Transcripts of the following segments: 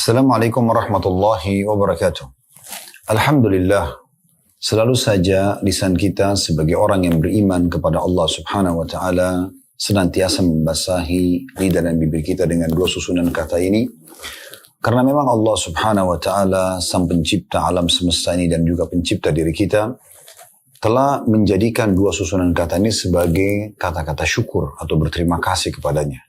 Assalamualaikum warahmatullahi wabarakatuh. Alhamdulillah, selalu saja lisan kita sebagai orang yang beriman kepada Allah Subhanahu wa taala senantiasa membasahi lidah dan bibir kita dengan dua susunan kata ini. Karena memang Allah Subhanahu wa taala sang pencipta alam semesta ini dan juga pencipta diri kita telah menjadikan dua susunan kata ini sebagai kata-kata syukur atau berterima kasih kepadanya.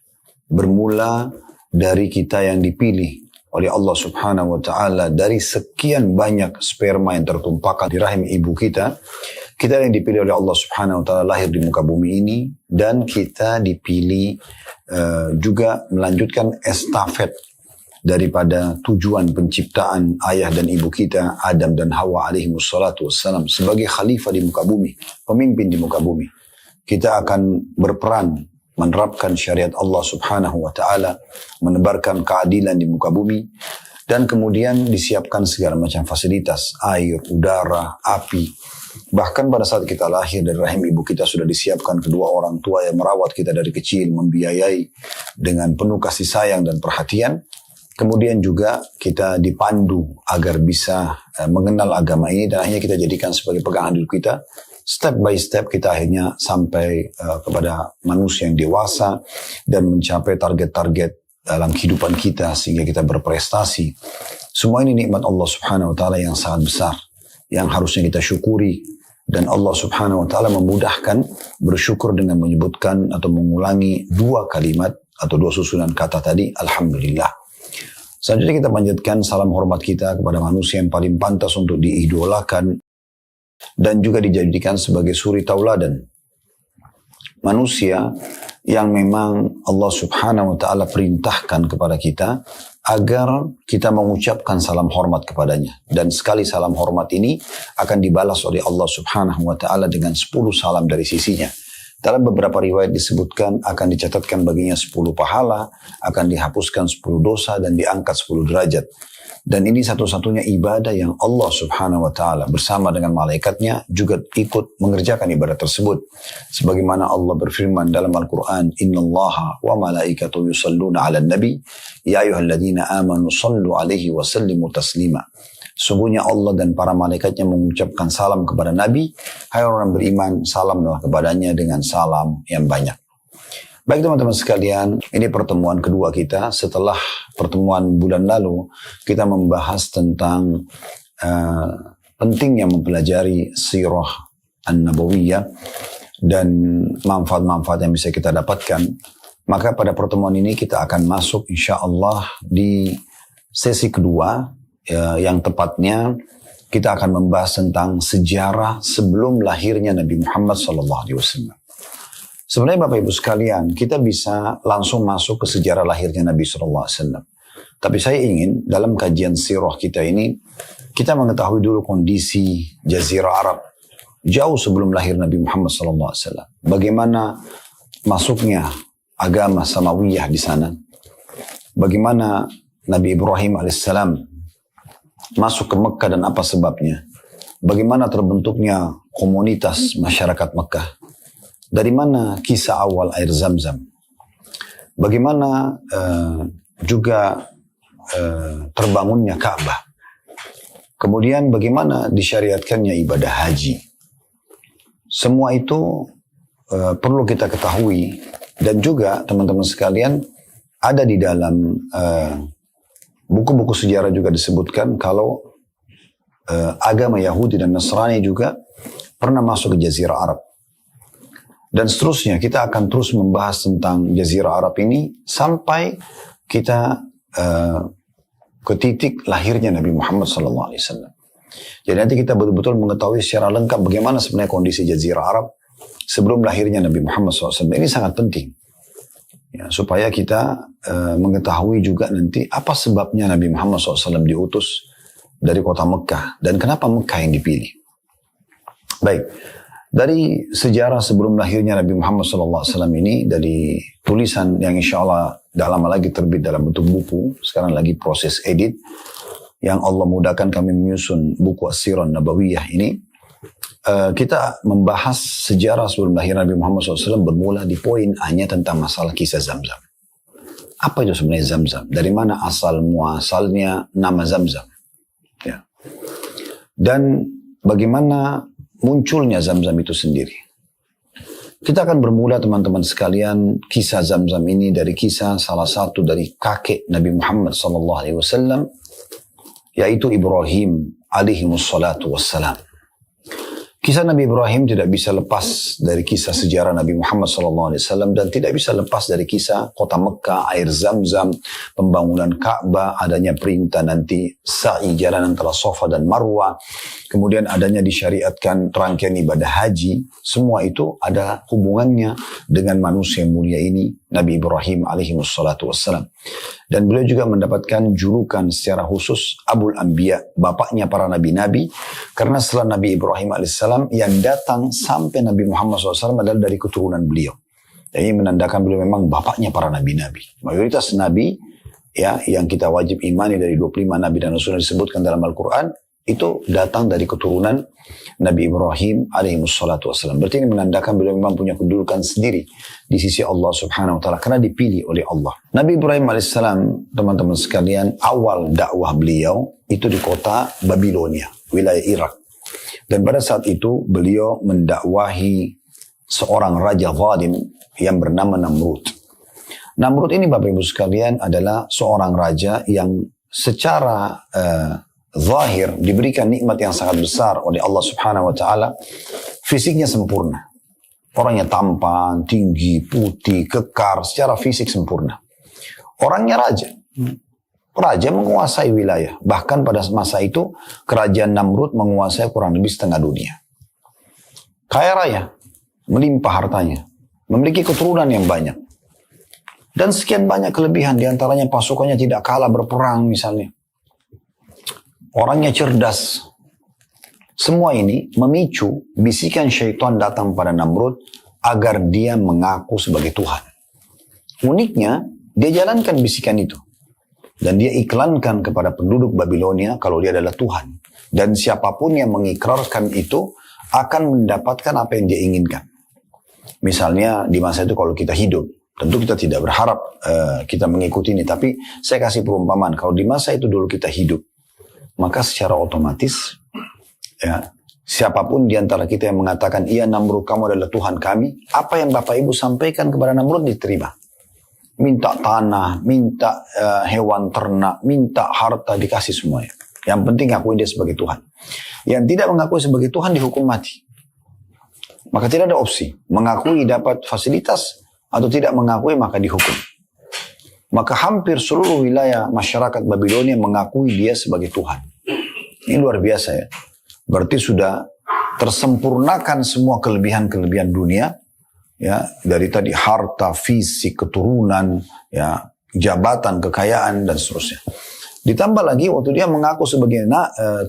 Bermula dari kita yang dipilih oleh Allah Subhanahu wa taala dari sekian banyak sperma yang tertumpahkan di rahim ibu kita. Kita yang dipilih oleh Allah Subhanahu wa taala lahir di muka bumi ini, dan kita dipilih juga melanjutkan estafet daripada tujuan penciptaan ayah dan ibu kita Adam dan Hawa alaihi wassalatu wassalam sebagai khalifah di muka bumi, pemimpin di muka bumi. Kita akan berperan menerapkan syariat Allah Subhanahu wa taala, menebarkan keadilan di muka bumi, dan kemudian disiapkan segala macam fasilitas, air, udara, api. Bahkan pada saat kita lahir dari rahim ibu kita sudah disiapkan kedua orang tua yang merawat kita dari kecil, membiayai dengan penuh kasih sayang dan perhatian. Kemudian juga kita dipandu agar bisa mengenal agama ini, dan akhirnya kita jadikan sebagai pegangan hidup kita. Step by step kita akhirnya sampai kepada manusia yang dewasa dan mencapai target-target dalam kehidupan kita sehingga kita berprestasi. Semua ini nikmat Allah Subhanahu wa taala yang sangat besar yang harusnya kita syukuri, dan Allah Subhanahu wa taala memudahkan bersyukur dengan menyebutkan atau mengulangi dua kalimat atau dua susunan kata tadi, alhamdulillah. Selanjutnya kita panjatkan salam hormat kita kepada manusia yang paling pantas untuk diidolakan dan juga dijadikan sebagai suri tauladan. Manusia yang memang Allah Subhanahu wa taala perintahkan kepada kita agar kita mengucapkan salam hormat kepadanya. Dan sekali salam hormat ini akan dibalas oleh Allah Subhanahu wa taala dengan 10 salam dari sisinya. Dalam beberapa riwayat disebutkan akan dicatatkan baginya 10 pahala, akan dihapuskan 10 dosa dan diangkat 10 derajat. Dan ini satu-satunya ibadah yang Allah Subhanahu wa taala bersama dengan malaikatnya juga ikut mengerjakan ibadah tersebut. Sebagaimana Allah berfirman dalam Al-Quran, "Innallaha wa malaikatahu yusalluna 'alan nabi, ya ayyuhalladzina amanu sallu 'alaihi wa sallimu taslima." Sungguhnya Allah dan para malaikatnya mengucapkan salam kepada Nabi. Hai orang beriman, salamlah kepadanya dengan salam yang banyak. Baik teman-teman sekalian, ini pertemuan kedua kita setelah pertemuan bulan lalu. Kita membahas tentang pentingnya mempelajari sirah an-nabawiyah dan manfaat-manfaat yang bisa kita dapatkan. Maka pada pertemuan ini kita akan masuk insya Allah di sesi kedua, yang tepatnya kita akan membahas tentang sejarah sebelum lahirnya Nabi Muhammad SAW. Sebenarnya Bapak Ibu sekalian, kita bisa langsung masuk ke sejarah lahirnya Nabi SAW. Tapi saya ingin dalam kajian sirah kita ini, kita mengetahui dulu kondisi Jazirah Arab jauh sebelum lahir Nabi Muhammad SAW. Bagaimana masuknya agama Samawiyah di sana. Bagaimana Nabi Ibrahim alaihissalam masuk ke Mekah dan apa sebabnya. Bagaimana terbentuknya komunitas masyarakat Mekah. Dari mana kisah awal air Zam-Zam? Bagaimana juga terbangunnya Ka'bah? Kemudian bagaimana disyariatkannya ibadah haji? Semua itu perlu kita ketahui, dan juga teman-teman sekalian ada di dalam buku-buku sejarah juga disebutkan kalau agama Yahudi dan Nasrani juga pernah masuk ke Jazirah Arab. Dan seterusnya kita akan terus membahas tentang Jazirah Arab ini sampai kita ke titik lahirnya Nabi Muhammad SAW. Jadi nanti kita betul-betul mengetahui secara lengkap bagaimana sebenarnya kondisi Jazirah Arab sebelum lahirnya Nabi Muhammad SAW. Ini sangat penting. Ya, supaya kita mengetahui juga nanti apa sebabnya Nabi Muhammad SAW diutus dari kota Mekah dan kenapa Mekah yang dipilih. Baik. Dari sejarah sebelum lahirnya Nabi Muhammad SAW ini, dari tulisan yang insya Allah dah lama lagi terbit dalam bentuk buku, sekarang lagi proses edit, yang Allah mudahkan kami menyusun buku As-Sirah Nabawiyah ini, kita membahas sejarah sebelum lahir Nabi Muhammad SAW bermula di poin hanya tentang masalah kisah Zam-Zam. Apa itu sebenarnya Zamzam? Dari mana asal muasalnya nama Zamzam? Ya. Dan bagaimana munculnya Zamzam itu sendiri? Kita akan bermula teman-teman sekalian kisah Zamzam ini dari kisah salah satu dari kakek Nabi Muhammad SAW, yaitu Ibrahim alaihi wassalatu wassalam. Kisah Nabi Ibrahim tidak bisa lepas dari kisah sejarah Nabi Muhammad SAW dan tidak bisa lepas dari kisah kota Mekah, air Zamzam, pembangunan Ka'bah, adanya perintah nanti sa'i jalan antara Safa dan Marwah, kemudian adanya disyariatkan rangkaian ibadah haji. Semua itu ada hubungannya dengan manusia mulia ini, Nabi Ibrahim alaihi wassalatu wassalam. Dan beliau juga mendapatkan julukan secara khusus Abul Anbiya, bapaknya para nabi-nabi, karena setelah Nabi Ibrahim alaihissalam yang datang sampai Nabi Muhammad SAW adalah dari keturunan beliau. Jadi menandakan beliau memang bapaknya para nabi-nabi. Mayoritas nabi ya yang kita wajib imani dari 25 nabi dan rasul yang disebutkan dalam Al-Quran itu datang dari keturunan Nabi Ibrahim alaihi wassalatu wassalam. Berarti ini menandakan beliau memang punya kedudukan sendiri di sisi Allah subhanahu wa ta'ala karena dipilih oleh Allah. Nabi Ibrahim alaihissalam, teman-teman sekalian, awal dakwah beliau itu di kota Babilonia, wilayah Irak. Dan pada saat itu beliau mendakwahi seorang raja zalim yang bernama Namrud. Namrud ini Bapak Ibu sekalian adalah seorang raja yang secara zahir diberikan nikmat yang sangat besar oleh Allah subhanahu wa ta'ala. Fisiknya sempurna. Orangnya tampan, tinggi, putih, kekar, secara fisik sempurna. Orangnya raja. Raja menguasai wilayah. Bahkan pada masa itu, kerajaan Namrud menguasai kurang lebih setengah dunia. Kaya raya, melimpah hartanya. Memiliki keturunan yang banyak. Dan sekian banyak kelebihan, diantaranya pasukannya tidak kalah berperang misalnya. Orangnya cerdas. Semua ini memicu bisikan syaitan datang pada Namrud agar dia mengaku sebagai Tuhan. Uniknya, dia jalankan bisikan itu. Dan dia iklankan kepada penduduk Babilonia kalau dia adalah Tuhan. Dan siapapun yang mengikrarkan itu akan mendapatkan apa yang dia inginkan. Misalnya di masa itu kalau kita hidup, tentu kita tidak berharap kita mengikuti ini. Tapi saya kasih perumpamaan, kalau di masa itu dulu kita hidup, maka secara otomatis ya, siapapun di antara kita yang mengatakan, iya Namrud kamu adalah Tuhan kami, apa yang Bapak Ibu sampaikan kepada Namrud diterima. Minta tanah, minta hewan ternak, minta harta dikasih semuanya. Yang penting akui dia sebagai Tuhan. Yang tidak mengakui sebagai Tuhan dihukum mati. Maka tidak ada opsi. Mengakui dapat fasilitas atau tidak mengakui maka dihukum. Maka hampir seluruh wilayah masyarakat Babilonia mengakui dia sebagai Tuhan. Ini luar biasa ya. Berarti sudah tersempurnakan semua kelebihan-kelebihan dunia. Ya, dari tadi harta, fisik, keturunan, ya, jabatan, kekayaan, dan seterusnya. Ditambah lagi waktu dia mengaku sebagai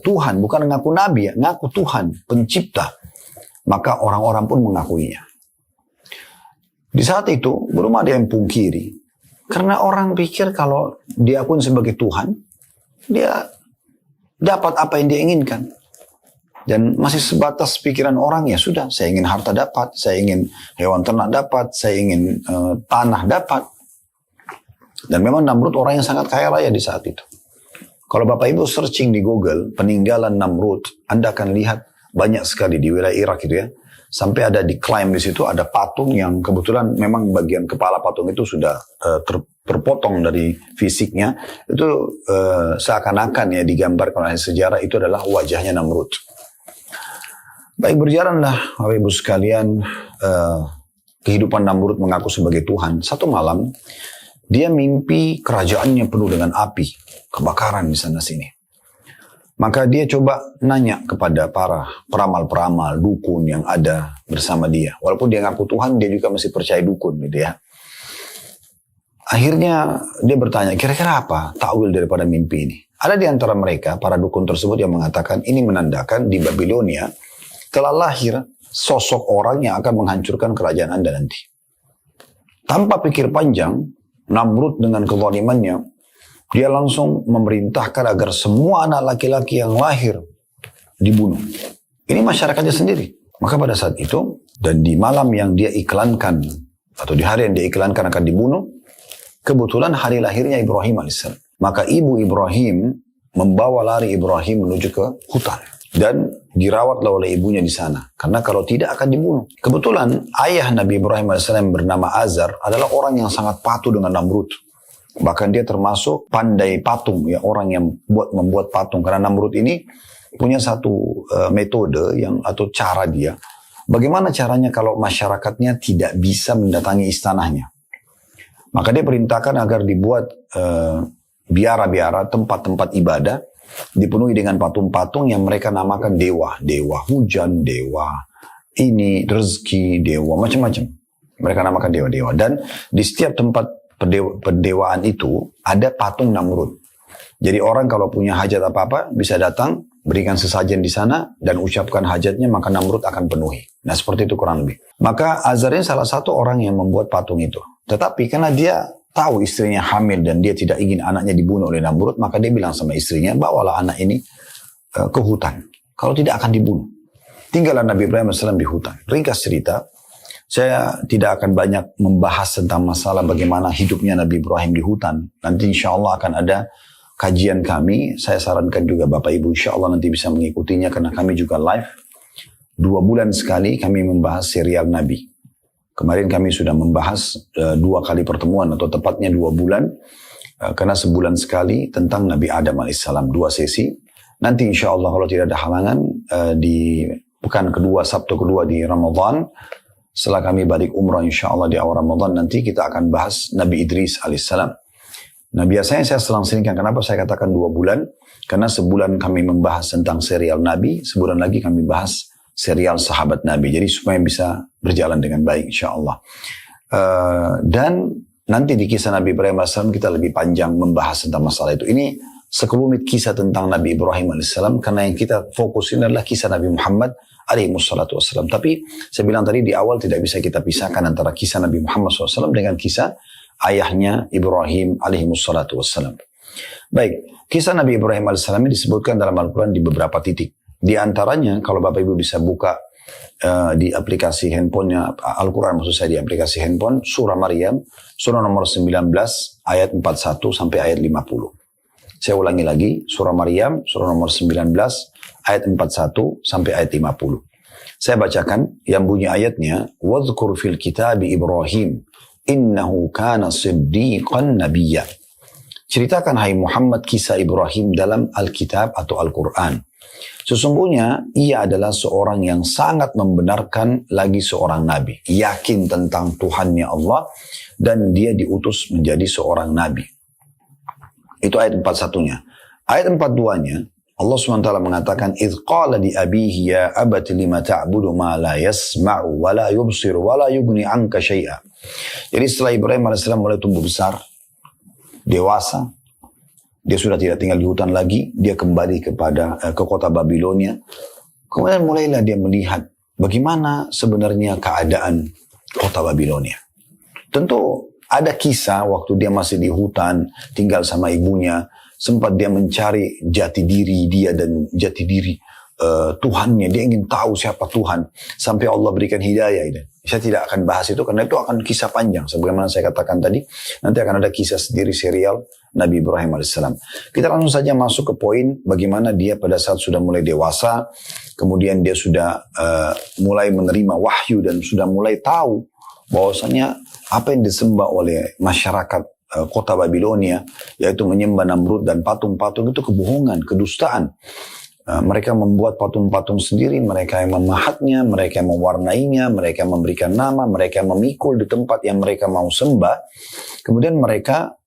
Tuhan, bukan mengaku Nabi, ya, mengaku Tuhan, pencipta. Maka orang-orang pun mengakuinya. Di saat itu, belum ada yang pungkiri. Karena orang pikir kalau diakui sebagai Tuhan, dia dapat apa yang dia inginkan. Dan masih sebatas pikiran orang, ya sudah, saya ingin harta dapat, saya ingin hewan ternak dapat, saya ingin tanah dapat. Dan memang Namrud orang yang sangat kaya raya di saat itu. Kalau Bapak Ibu searching di Google, peninggalan Namrud, Anda akan lihat banyak sekali di wilayah Irak itu ya. Sampai ada di klaim di situ ada patung yang kebetulan memang bagian kepala patung itu sudah terpotong dari fisiknya. Itu seakan-akan ya digambarkan oleh sejarah itu adalah wajahnya Namrud. Baik, berjalanlah Bapak Ibu sekalian kehidupan Namrud mengaku sebagai Tuhan. Satu malam dia mimpi kerajaannya penuh dengan api, kebakaran di sana sini. Maka dia coba nanya kepada para peramal-peramal, dukun yang ada bersama dia. Walaupun dia ngaku Tuhan, dia juga masih percaya dukun gitu ya. Akhirnya dia bertanya, kira-kira apa takwil daripada mimpi ini? Ada di antara mereka, para dukun tersebut yang mengatakan, ini menandakan di Babilonia telah lahir sosok orang yang akan menghancurkan kerajaan Anda nanti. Tanpa pikir panjang, Namrud dengan kezalimannya, dia langsung memerintahkan agar semua anak laki-laki yang lahir dibunuh. Ini masyarakatnya sendiri. Maka pada saat itu, dan di malam yang dia iklankan, atau di hari yang dia iklankan akan dibunuh, Kebetulan hari lahirnya Ibrahim alaihissalam. Maka ibu Ibrahim membawa lari Ibrahim menuju ke hutan. Dan dirawatlah oleh ibunya di sana. Karena kalau tidak akan dibunuh. Kebetulan ayah Nabi Ibrahim alaihissalam bernama Azar adalah orang yang sangat patuh dengan Namrud. Bahkan dia termasuk pandai patung, ya, orang yang membuat patung. Karena Namrud ini punya satu metode atau cara dia. Bagaimana caranya kalau masyarakatnya tidak bisa mendatangi istanahnya? Maka dia perintahkan agar dibuat biara-biara, tempat-tempat ibadah, dipenuhi dengan patung-patung yang mereka namakan dewa. Dewa hujan, dewa ini, rezeki, dewa, macam-macam. Mereka namakan dewa-dewa. Dan di setiap tempat pendewaan itu ada patung Namrud. Jadi orang kalau punya hajat apa-apa bisa datang, berikan sesajen di sana dan ucapkan hajatnya, maka Namrud akan penuhi. Nah seperti itu kurang lebih. Maka Azar ini salah satu orang yang membuat patung itu. Tetapi karena dia tahu istrinya hamil dan dia tidak ingin anaknya dibunuh oleh Namrud, maka dia bilang sama istrinya, bawalah anak ini ke hutan. Kalau tidak akan dibunuh. Tinggallah Nabi Ibrahim AS di hutan. Ringkas cerita, saya tidak akan banyak membahas tentang masalah bagaimana hidupnya Nabi Ibrahim di hutan. Nanti insya Allah akan ada kajian kami. Saya sarankan juga Bapak Ibu insya Allah nanti bisa mengikutinya karena kami juga live. 2 bulan sekali kami membahas serial Nabi. Kemarin kami sudah membahas 2 kali pertemuan atau tepatnya 2 bulan. Karena sebulan sekali tentang Nabi Adam AS. 2 sesi. Nanti insya Allah kalau tidak ada halangan di pekan kedua, Sabtu kedua di Ramadan. Setelah kami balik umrah insya Allah di awal Ramadan nanti kita akan bahas Nabi Idris alaihissalam. Nah biasanya saya selang-selingkan. Kenapa saya katakan 2 bulan? Karena sebulan kami membahas tentang serial Nabi. Sebulan lagi kami bahas serial sahabat Nabi. Jadi supaya bisa berjalan dengan baik insya Allah. Dan nanti di kisah Nabi Ibrahim AS kita lebih panjang membahas tentang masalah itu. Ini sekelumit kisah tentang Nabi Ibrahim AS. Karena yang kita fokusin adalah kisah Nabi Muhammad alaihissalam. Tapi saya bilang tadi di awal tidak bisa kita pisahkan antara kisah Nabi Muhammad SAW dengan kisah ayahnya Ibrahim alaihissalam. Baik, kisah Nabi Ibrahim alaihissalam ini disebutkan dalam Al-Quran di beberapa titik. Di antaranya kalau Bapak Ibu bisa buka di aplikasi handphonenya Al-Quran, maksud saya di aplikasi handphone, surah Maryam, surah nomor 19 ayat 41 sampai ayat 50. Saya ulangi lagi, surah Maryam, surah nomor 19 ayat 41 sampai ayat 50. Saya bacakan yang bunyi ayatnya, وَذْكُرْ فِي الْكِتَابِ إِبْرَاهِيمِ إِنَّهُ كَانَ صِدِّيقًا نَبِيًّا. Ceritakan hai Muhammad kisah Ibrahim dalam Alkitab atau Al-Quran. Sesungguhnya ia adalah seorang yang sangat membenarkan lagi seorang nabi. Yakin tentang Tuhannya Allah dan dia diutus menjadi seorang nabi. Itu ayat 41-nya. Ayat 42-nya, Allah SWT mengatakan, إِذْ قَالَ لِأَبِيهِ يَا أَبَتِ لِمَ تَعْبُدُ مَا لَا يَسْمَعُ وَلَا يُبْصِرُ وَلَا يُغْنِ عَنْكَ شَيْئًا. Jadi setelah Ibrahim AS mulai tumbuh besar, dewasa, dia sudah tidak tinggal di hutan lagi, dia kembali ke kota Babilonia. Kemudian mulailah dia melihat bagaimana sebenarnya keadaan kota Babilonia. Tentu ada kisah waktu dia masih di hutan, tinggal sama ibunya, sempat dia mencari jati diri dia dan jati diri Tuhannya. Dia ingin tahu siapa Tuhan. Sampai Allah berikan hidayah. Saya tidak akan bahas itu karena itu akan kisah panjang. Sebagaimana saya katakan tadi, nanti akan ada kisah sendiri serial Nabi Ibrahim AS. Kita langsung saja masuk ke poin bagaimana dia pada saat sudah mulai dewasa, kemudian dia sudah mulai menerima wahyu dan sudah mulai tahu bahwasanya apa yang disembah oleh masyarakat kota Babilonia, yaitu menyembah Namrud dan patung-patung itu kebohongan, kedustaan. Mereka membuat patung-patung sendiri, mereka yang memahatnya, mereka yang mewarnainya, mereka yang memberikan nama, mereka yang memikul di tempat yang mereka mau sembah. Kemudian mereka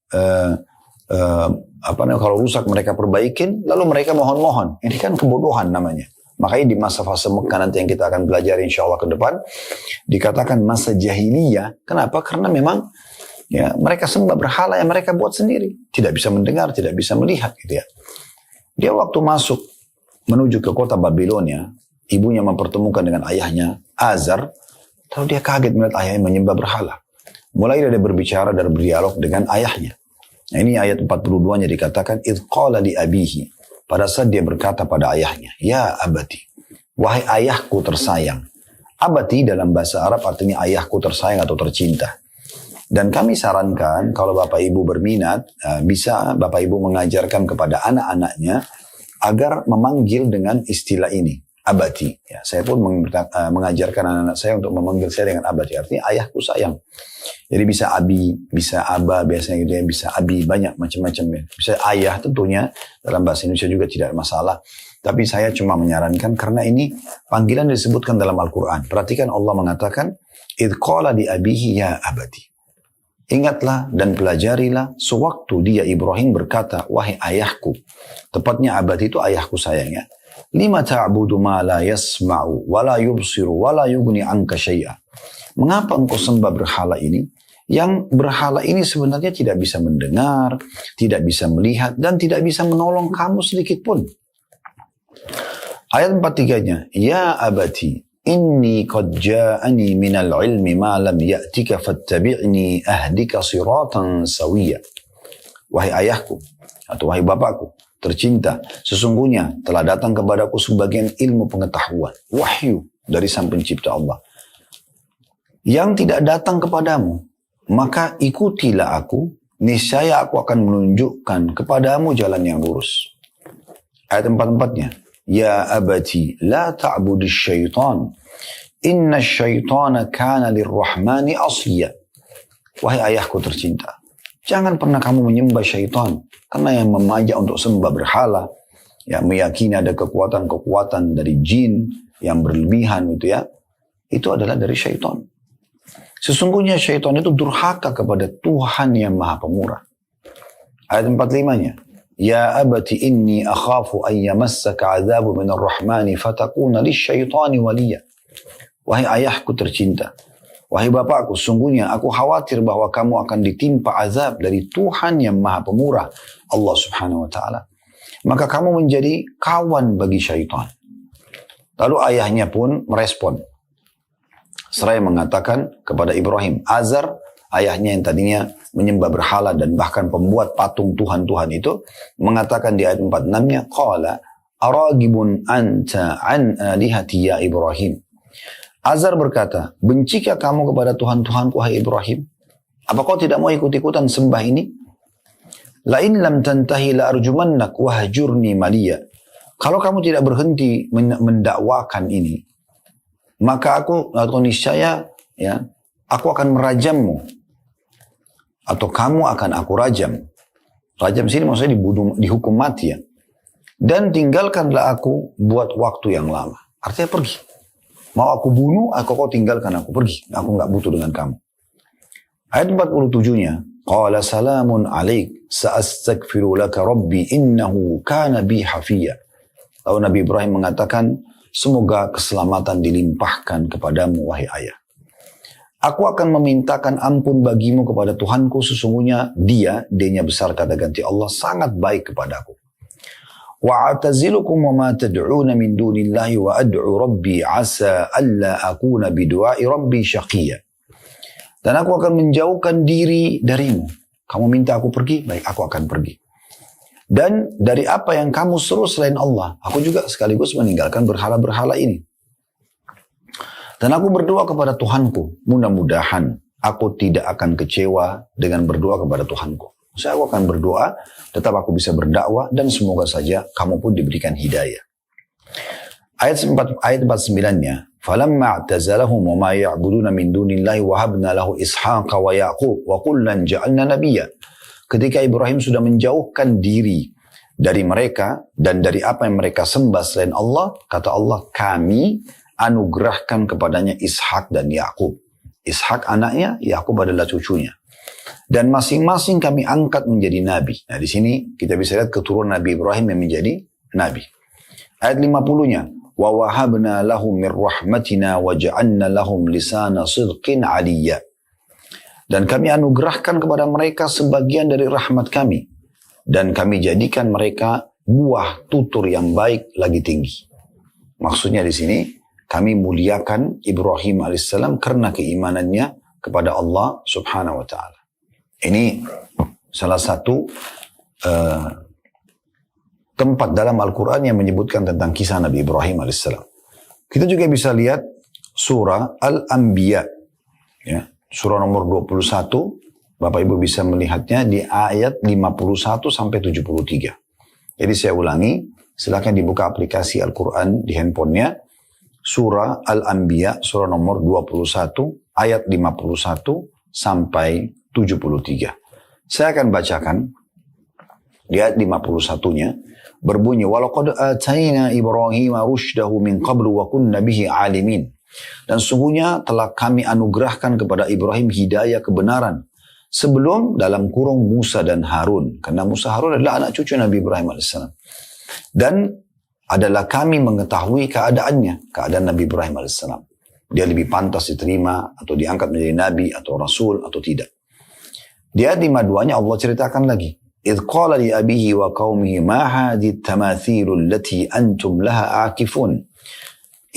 kalau rusak mereka perbaikin, lalu mereka mohon-mohon. Ini kan kebodohan namanya. Makanya di masa fase Mekah nanti yang kita akan belajar insya Allah ke depan, dikatakan masa jahiliyah. Kenapa? Karena memang ya mereka sembah berhala yang mereka buat sendiri. Tidak bisa mendengar, tidak bisa melihat gitu ya. Dia waktu masuk menuju ke kota Babilonia, ibunya mempertemukan dengan ayahnya Azar, lalu dia kaget melihat ayahnya menyembah berhala. Mulai dia berbicara dan berdialog dengan ayahnya. Nah, ini ayat 42-nya dikatakan, إِذْ قَالَ لِأَبِيهِ. Pada saat dia berkata pada ayahnya, Ya abati, wahai ayahku tersayang. Abati dalam bahasa Arab artinya ayahku tersayang atau tercinta. Dan kami sarankan kalau Bapak Ibu berminat, bisa Bapak Ibu mengajarkan kepada anak-anaknya agar memanggil dengan istilah ini, abati. Ya, saya pun mengajarkan anak-anak saya untuk memanggil saya dengan abati, artinya ayahku sayang. Jadi bisa abi, bisa aba, biasanya gitu ya, bisa abi, banyak macam-macam ya. Bisa ayah tentunya, dalam bahasa Indonesia juga tidak masalah. Tapi saya cuma menyarankan karena ini panggilan disebutkan dalam Al-Quran. Perhatikan Allah mengatakan, idh qala di abihi ya abati. Ingatlah dan pelajarilah sewaktu dia Ibrahim berkata, wahai ayahku. Tepatnya abadi itu ayahku sayangnya. Lima ta'budu ma la yasma'u, wa la yubsiru, wa la yugni anka syai'a. Mengapa engkau sembah berhala ini? Yang berhala ini sebenarnya tidak bisa mendengar, tidak bisa melihat, dan tidak bisa menolong kamu sedikit pun. Ayat 43-nya, ya abati, inni qad ja'ani minal ilmi ma lam ya'tika fattabi'ni ahdika siratan sawiyya. Wahai ayahku, atau wahai bapakku, tercinta, sesungguhnya telah datang kepadaku sebagian ilmu pengetahuan, wahyu dari Sang Pencipta Allah, yang tidak datang kepadamu, maka ikutilah aku, niscaya aku akan menunjukkan kepadamu jalan yang lurus. Ayat 44-nya, ya abati la ta'budis syaitan, inna syaitana kana lirrahmani asliya. Wahai ayahku tercinta, jangan pernah kamu menyembah syaitan, karena yang memajak untuk sembah berhala, yang meyakini ada kekuatan-kekuatan dari jin yang berlebihan itu ya, itu adalah dari syaitan. Sesungguhnya syaitan itu durhaka kepada Tuhan yang Maha Pemurah. Ayat 45-nya, ya abati inni akhafu an yamassaka azabu minar rahmani fatakuna lisyaitani waliya. Wahai ayahku tercinta, wahai bapakku, sungguhnya aku khawatir bahwa kamu akan ditimpa azab dari Tuhan yang Maha Pemurah, Allah Subhanahu wa taala. Maka kamu menjadi kawan bagi syaitan. Lalu ayahnya pun merespon. Seraya mengatakan kepada Ibrahim, Azar, ayahnya yang tadinya menyembah berhala dan bahkan pembuat patung Tuhan-Tuhan itu, mengatakan di ayat 46-nya, qala aragibun anta an alihati ya Ibrahim. Azar berkata, bencikah kamu kepada Tuhan-Tuhanku, wahai Ibrahim? Apa kau tidak mau ikut-ikutan sembah ini? Lain lam tantahi la arjumannak wahjurni maliya. Kalau kamu tidak berhenti mendakwakan ini, maka aku atau niscaya ya, aku akan merajammu, atau kamu akan aku rajam. Rajam sini maksudnya dihukum mati ya. Dan tinggalkanlah aku buat waktu yang lama. Artinya pergi. Mau aku bunuh, kau tinggalkan aku, pergi. Aku nggak butuh dengan kamu. Ayat 47-nya, qala salamun alaik, sa'astaghfiru laka rabbi innahu kana bi hafiyya. Lalu Nabi Ibrahim mengatakan, semoga keselamatan dilimpahkan kepadamu, wahai ayah. Aku akan memintakan ampun bagimu kepada Tuhanku, sesungguhnya dia besar kata ganti Allah, sangat baik kepadaku. Wa'atazilukum wa ma tad'una min dunillahi wa ad'u rabbi asa alla akuna bidu'ai rabbi syaqiyya. Dan aku akan menjauhkan diri darimu. Kamu minta aku pergi, baik aku akan pergi. Dan dari apa yang kamu seru selain Allah, aku juga sekaligus meninggalkan berhala-berhala ini. Dan aku berdoa kepada Tuhanku, mudah-mudahan aku tidak akan kecewa dengan berdoa kepada Tuhanku. Saya aku akan berdoa, tetap aku bisa berdakwah, dan semoga saja kamu pun diberikan hidayah. Ayat 49-nya, فَلَمَّا اعْتَزَلَهُمْ وَمَا يَعْبُدُونَ مِنْ دُونِ اللَّهِ وَهَبْنَا لَهُ إِسْحَاقَ وَيَعْقُوبَ وَكُلًّا جَعَلْنَا نَبِيًّا. Ketika Ibrahim sudah menjauhkan diri dari mereka dan dari apa yang mereka sembah selain Allah, kata Allah, kami anugerahkan kepadanya Ishak dan Yakub. Ishak anaknya, Yakub adalah cucunya. Dan masing-masing kami angkat menjadi nabi. Nah, di sini kita bisa lihat keturunan Nabi Ibrahim yang menjadi nabi. Ayat 50-nya, wa wahabna lahum mir rahmatina wa ja'alna lahum lisana sidqin aliyya. Dan kami anugerahkan kepada mereka sebagian dari rahmat kami. Dan kami jadikan mereka buah tutur yang baik lagi tinggi. Maksudnya di sini, kami muliakan Ibrahim alaihissalam karena keimanannya kepada Allah subhanahu wa ta'ala. Ini salah satu tempat dalam Al-Quran yang menyebutkan tentang kisah Nabi Ibrahim alaihissalam. Kita juga bisa lihat surah Al-Anbiya. Ya. Surah nomor 21 Bapak Ibu bisa melihatnya di ayat 51 sampai 73. Jadi saya ulangi, silakan dibuka aplikasi Al-Quran di handphonenya. Surah Al-Anbiya, surah nomor 21, ayat 51 sampai 73. Saya akan bacakan di ayat 51-nya. Berbunyi, وَلَقَدْ آتَيْنَا إِبْرَاهِيمَ رُشْدَهُ مِنْ قَبْلُ وَكُنَّ بِهِ عَالِمِينَ. Dan sungguhnya telah kami anugerahkan kepada Ibrahim hidayah kebenaran sebelum dalam kurung Musa dan Harun. Karena Musa Harun adalah anak cucu Nabi Ibrahim AS. Dan adalah kami mengetahui keadaannya, keadaan Nabi Ibrahim AS. Dia lebih pantas diterima atau diangkat menjadi Nabi atau Rasul atau tidak. Di ayat 52-nya Allah ceritakan lagi. إذ قال لأبيه وقومه ما هذه التماثيل التي أنتم لها عاكفون.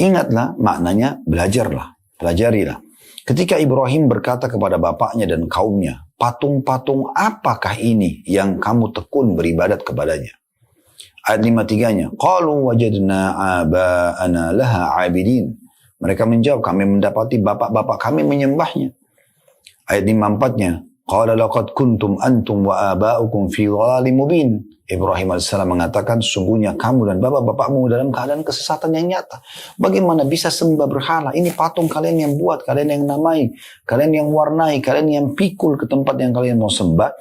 Ingatlah, maknanya belajarlah, pelajarilah. Ketika Ibrahim berkata kepada bapaknya dan kaumnya, patung-patung apakah ini yang kamu tekun beribadat kepadanya? Ayat 53-nya, qalu wajadna aba'ana laha 'abidin. Mereka menjawab, kami mendapati bapak-bapak kami menyembahnya. Ayat 54-nya, qala laqad kuntum antum wa aba'ukum fi dhalalin mubin. Ibrahim AS mengatakan, sungguhnya kamu dan bapak-bapakmu dalam keadaan kesesatan yang nyata. Bagaimana bisa sembah berhala? Ini patung kalian yang buat, kalian yang namai, kalian yang warnai, kalian yang pikul ke tempat yang kalian mau sembah.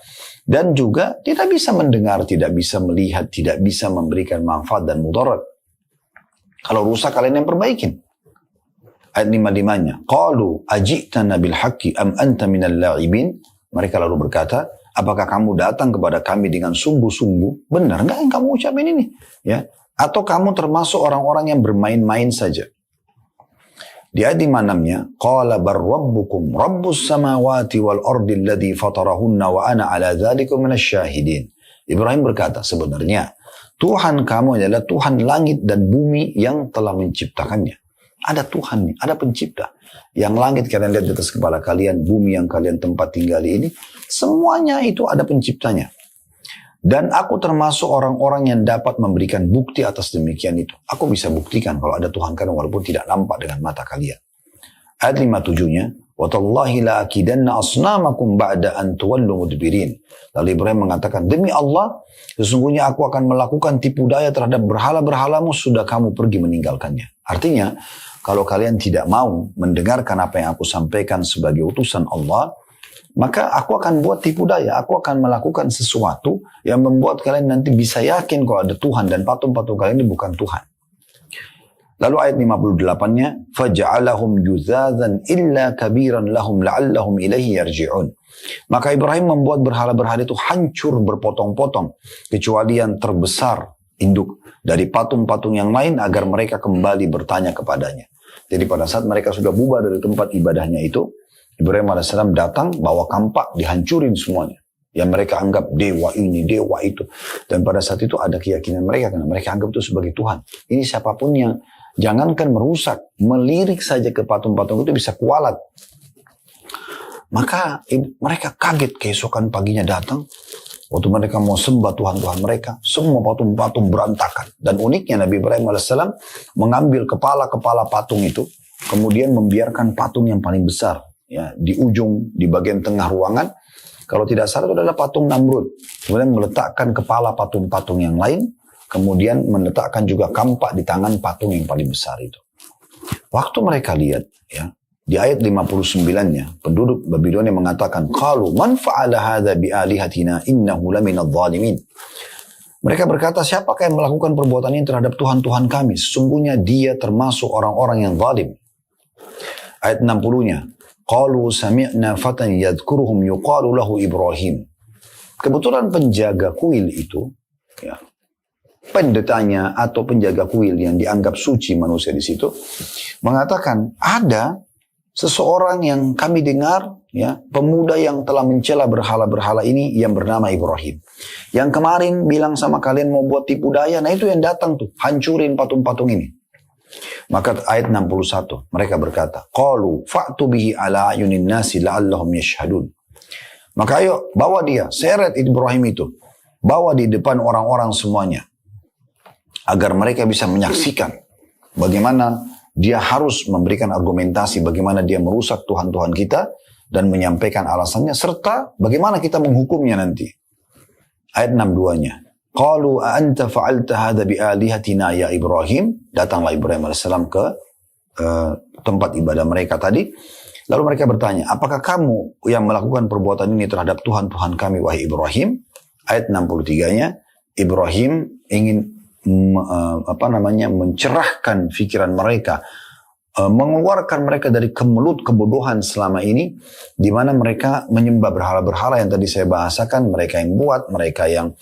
Dan juga tidak bisa mendengar, tidak bisa melihat, tidak bisa memberikan manfaat dan mudarat. Kalau rusak kalian yang perbaikin. Ayat 55-nya, qalu ajitana bil haqqi am anta minal la'ibin. Mereka lalu berkata, apakah kamu datang kepada kami dengan sungguh-sungguh? Benar nggak yang kamu ucapin ini? Ya, atau kamu termasuk orang-orang yang bermain-main saja? Di ayat 56-nya, qala bar rabbukum rabbus samawati wal ardi alladhi fatarahunna wa ana ala dzalikum minasyahidin. Ibrahim berkata, sebenarnya Tuhan kamu adalah Tuhan langit dan bumi yang telah menciptakannya. Ada Tuhan nih, ada pencipta. Yang langit kalian lihat di atas kepala kalian, bumi yang kalian tempat tinggal ini, semuanya itu ada penciptanya. Dan aku termasuk orang-orang yang dapat memberikan bukti atas demikian itu. Aku bisa buktikan kalau ada Tuhan kalian walaupun tidak nampak dengan mata kalian. Ayat 57-nya, وَتَاللَّهِ لَأَكِدَنَّ أَصْنَامَكُمْ بَعْدَ أَنْ تُوَلُّوا مُدْبِرِينَ. Lalu Ibrahim mengatakan, demi Allah, sesungguhnya aku akan melakukan tipu daya terhadap berhala-berhalamu sudah kamu pergi meninggalkannya. Artinya, kalau kalian tidak mau mendengarkan apa yang aku sampaikan sebagai utusan Allah, maka aku akan buat tipu daya. Aku akan melakukan sesuatu yang membuat kalian nanti bisa yakin kalau ada Tuhan dan patung-patung kalian ini bukan Tuhan. Lalu ayat 58-nya, فَجَعَلَهُمْ يُذَاذًا إِلَّا كَبِيرًا لَهُمْ لَعَلَّهُمْ إِلَيْهِ يَرْجِعُونَ. Maka Ibrahim membuat berhala-berhala itu hancur berpotong-potong, kecuali yang terbesar induk dari patung-patung yang lain agar mereka kembali bertanya kepadanya. Jadi pada saat mereka sudah bubar dari tempat ibadahnya itu, Ibrahim AS datang bawa kampak dihancurin semuanya. Yang mereka anggap dewa ini, dewa itu. Dan pada saat itu ada keyakinan mereka karena mereka anggap itu sebagai Tuhan. Ini siapapun yang jangankan merusak, melirik saja ke patung-patung itu bisa kualat. Maka mereka kaget keesokan paginya datang. Waktu mereka mau sembah Tuhan-Tuhan mereka, semua patung-patung berantakan. Dan uniknya Nabi Ibrahim AS mengambil kepala-kepala patung itu, kemudian membiarkan patung yang paling besar. Ya, di ujung, di bagian tengah ruangan. Kalau tidak salah itu adalah patung Namrud. Kemudian meletakkan kepala patung-patung yang lain, kemudian meletakkan juga kampak di tangan patung yang paling besar itu. Waktu mereka lihat, ya, di ayat 59-nya, penduduk Babilonia mengatakan, qalu man fa'ala hadza bi alihatina innahu laminadh dhalimin. Mereka berkata, siapakah yang melakukan perbuatan ini terhadap Tuhan-Tuhan kami? Sesungguhnya dia termasuk orang-orang yang zalim. Ayat 60-nya, qalu sami'na fatan yadhkuruhum yuqalu lahu Ibrahim. Kebetulan penjaga kuil itu, ya, pendetanya atau penjaga kuil yang dianggap suci manusia di situ, mengatakan ada seseorang yang kami dengar, ya, pemuda yang telah mencela berhala-berhala ini yang bernama Ibrahim. Yang kemarin bilang sama kalian mau buat tipu daya, nah itu yang datang tuh, hancurin patung-patung ini. Maka ayat 61, mereka berkata, qalu fa'tu bihi ala ayunin nasi la'allahum yashhadun. Maka ayo, bawa dia, seret Ibrahim itu, bawa di depan orang-orang semuanya, agar mereka bisa menyaksikan bagaimana dia harus memberikan argumentasi bagaimana dia merusak Tuhan-Tuhan kita dan menyampaikan alasannya serta bagaimana kita menghukumnya nanti. Ayat 62-nya. Qalu a'anta fa'alta hadha bi'alihatina ya Ibrahim. Datanglah Ibrahim AS ke tempat ibadah mereka tadi. Lalu mereka bertanya, apakah kamu yang melakukan perbuatan ini terhadap Tuhan-Tuhan kami wahai Ibrahim? Ayat 63-nya, Ibrahim ingin mencerahkan pikiran mereka, mengeluarkan mereka dari kemelut kebodohan selama ini, di mana mereka menyembah berhala-berhala yang tadi saya bahasakan, mereka yang buat, mereka yang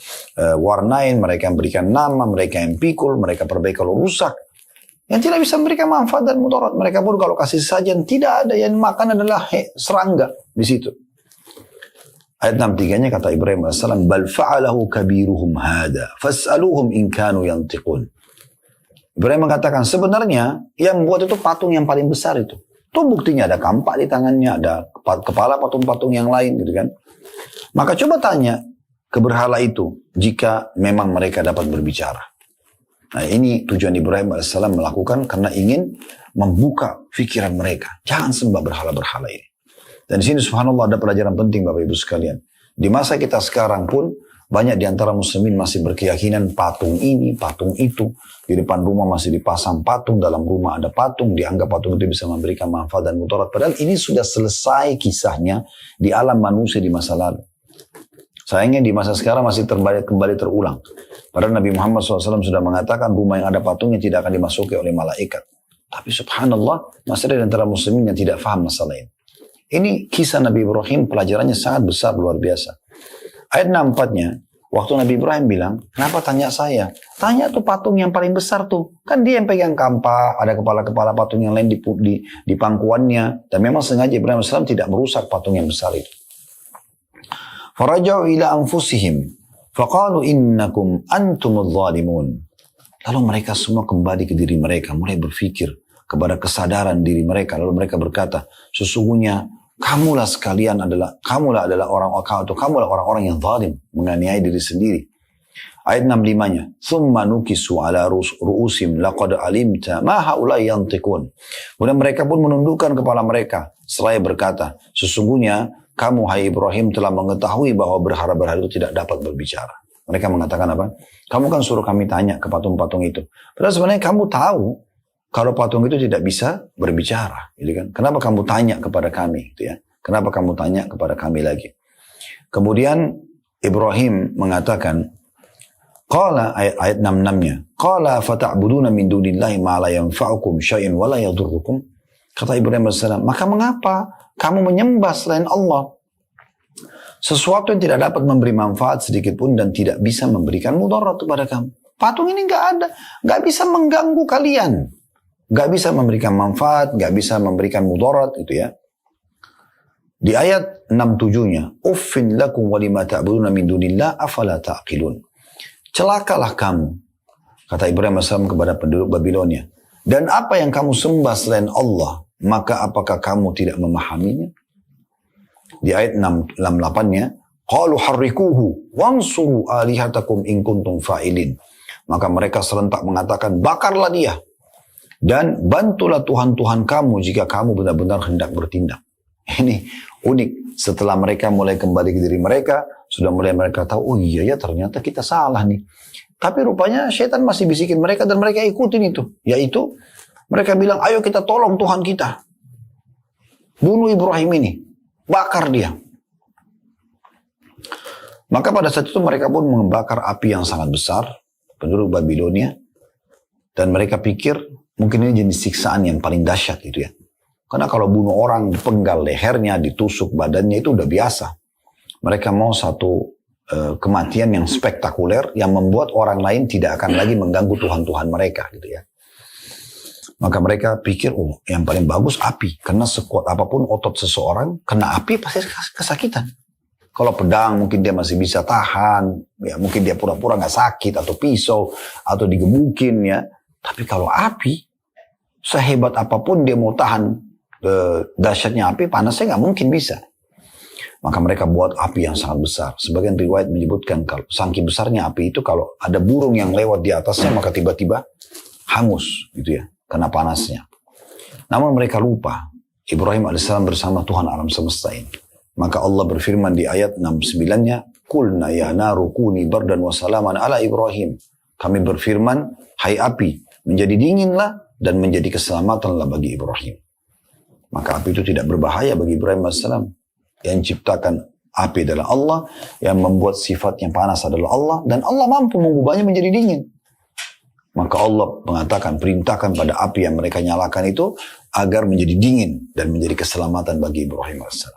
warnain, mereka yang berikan nama, mereka yang pikul, mereka perbaiki kalau rusak, yang tidak bisa memberikan manfaat dan mudarat. Mereka pun kalau kasih sajian tidak ada, yang makan adalah serangga di situ. Ayat 63-nya kata Ibrahim AS, bal fa'alahu kabiruhum hada fas'aluhum in kanu yantiqun. Ibrahim mengatakan sebenarnya yang membuat itu patung yang paling besar itu. Tuh buktinya ada kampak di tangannya, ada kepala patung-patung yang lain gitu kan. Maka coba tanya ke berhala itu jika memang mereka dapat berbicara. Nah ini tujuan Ibrahim AS melakukan karena ingin membuka pikiran mereka. Jangan sembah berhala-berhala ini. Dan di sini subhanallah ada pelajaran penting Bapak Ibu sekalian. Di masa kita sekarang pun banyak di antara muslimin masih berkeyakinan patung ini, patung itu. Di depan rumah masih dipasang patung, dalam rumah ada patung, dianggap patung itu bisa memberikan manfaat dan mudarat. Padahal ini sudah selesai kisahnya di alam manusia di masa lalu. Sayangnya di masa sekarang masih kembali terulang. Padahal Nabi Muhammad SAW sudah mengatakan rumah yang ada patungnya tidak akan dimasuki oleh malaikat. Tapi subhanallah masih ada di antara muslimin yang tidak faham masalah ini. Ini kisah Nabi Ibrahim, pelajarannya sangat besar, luar biasa. Ayat 64-nya, waktu Nabi Ibrahim bilang, kenapa tanya saya? Tanya tuh patung yang paling besar tuh. Kan dia yang pegang kampak, ada kepala-kepala patung yang lain di pangkuannya. Dan memang sengaja Ibrahim AS tidak merusak patung yang besar itu. Faraja'u ila anfusihim, faqalu innakum antumul zalimun. Lalu mereka semua kembali ke diri mereka, mulai berpikir kepada kesadaran diri mereka. Lalu mereka berkata, sesungguhnya kamulah adalah orang-orang yang zalim, menganiaya diri sendiri. Ayat 65-nya, "Tsumma nukisu ala ru'usim laqad alimta ma haula'i yantiqun." Kemudian mereka pun menundukkan kepala mereka seraya berkata, sesungguhnya kamu hai Ibrahim telah mengetahui bahwa berhala-berhala itu tidak dapat berbicara. Mereka mengatakan apa? Kamu kan suruh kami tanya ke patung-patung itu. Padahal sebenarnya kamu tahu kalau patung itu tidak bisa berbicara, gitu kan? Kenapa kamu tanya kepada kami, gitu ya? Kenapa kamu tanya kepada kami lagi? Kemudian Ibrahim mengatakan, qala ayat 66-nya, qala fata'buduna min dunillahi ma la yanfa'ukum syai'un wa la yadurrukum. Kata Ibrahim AS, maka mengapa kamu menyembah selain Allah sesuatu yang tidak dapat memberi manfaat sedikit pun dan tidak bisa memberikan mudarat kepada kamu? Patung ini nggak bisa mengganggu kalian. Gak bisa memberikan manfaat, gak bisa memberikan mudarat gitu ya. Di ayat 67-nya, uffin lakum wa lima ta'buduna min dunillah afala ta'qilun. Celakalah kamu, kata Ibrahim AS kepada penduduk Babilonia. Dan apa yang kamu sembah selain Allah, maka apakah kamu tidak memahaminya? Di ayat 68-nya, qalu harrikuhu wansuru alihatakum in kuntum fa'ilin. Maka mereka serentak mengatakan, bakarlah dia. Dan bantulah Tuhan-Tuhan kamu jika kamu benar-benar hendak bertindak. Ini unik. Setelah mereka mulai kembali ke diri mereka, sudah mulai mereka tahu, oh iya ya ternyata kita salah nih. Tapi rupanya syaitan masih bisikin mereka dan mereka ikutin itu. Yaitu mereka bilang, ayo kita tolong Tuhan kita. Bunuh Ibrahim ini. Bakar dia. Maka pada saat itu mereka pun membakar api yang sangat besar. Penduduk Babilonia. Dan mereka pikir, mungkin ini jenis siksaan yang paling dahsyat gitu ya. Karena kalau bunuh orang, dipenggal lehernya, ditusuk badannya itu udah biasa. Mereka mau satu kematian yang spektakuler yang membuat orang lain tidak akan lagi mengganggu Tuhan-Tuhan mereka gitu ya. Maka mereka pikir, oh yang paling bagus api. Karena sekuat apapun otot seseorang, kena api pasti kesakitan. Kalau pedang mungkin dia masih bisa tahan, ya mungkin dia pura-pura gak sakit, atau pisau, atau digebukin ya. Tapi kalau api, sehebat apapun dia mau tahan dahsyatnya api, panasnya nggak mungkin bisa. Maka mereka buat api yang sangat besar. Sebagian riwayat menyebutkan kalau saking besarnya api itu kalau ada burung yang lewat di atasnya maka tiba-tiba hangus gitu ya, kena panasnya. Namun mereka lupa Ibrahim alaihissalam bersama Tuhan alam semesta ini. Maka Allah berfirman di ayat 69-nya, Qulna ya naru kuni bardan wa salaman ala Ibrahim. Kami berfirman, hai api, menjadi dinginlah dan menjadi keselamatanlah bagi Ibrahim. Maka api itu tidak berbahaya bagi Ibrahim alaihissalam. Yang ciptakan api adalah Allah, yang membuat sifat yang panas adalah Allah, dan Allah mampu mengubahnya menjadi dingin. Maka Allah mengatakan, perintahkan pada api yang mereka nyalakan itu agar menjadi dingin dan menjadi keselamatan bagi Ibrahim AS.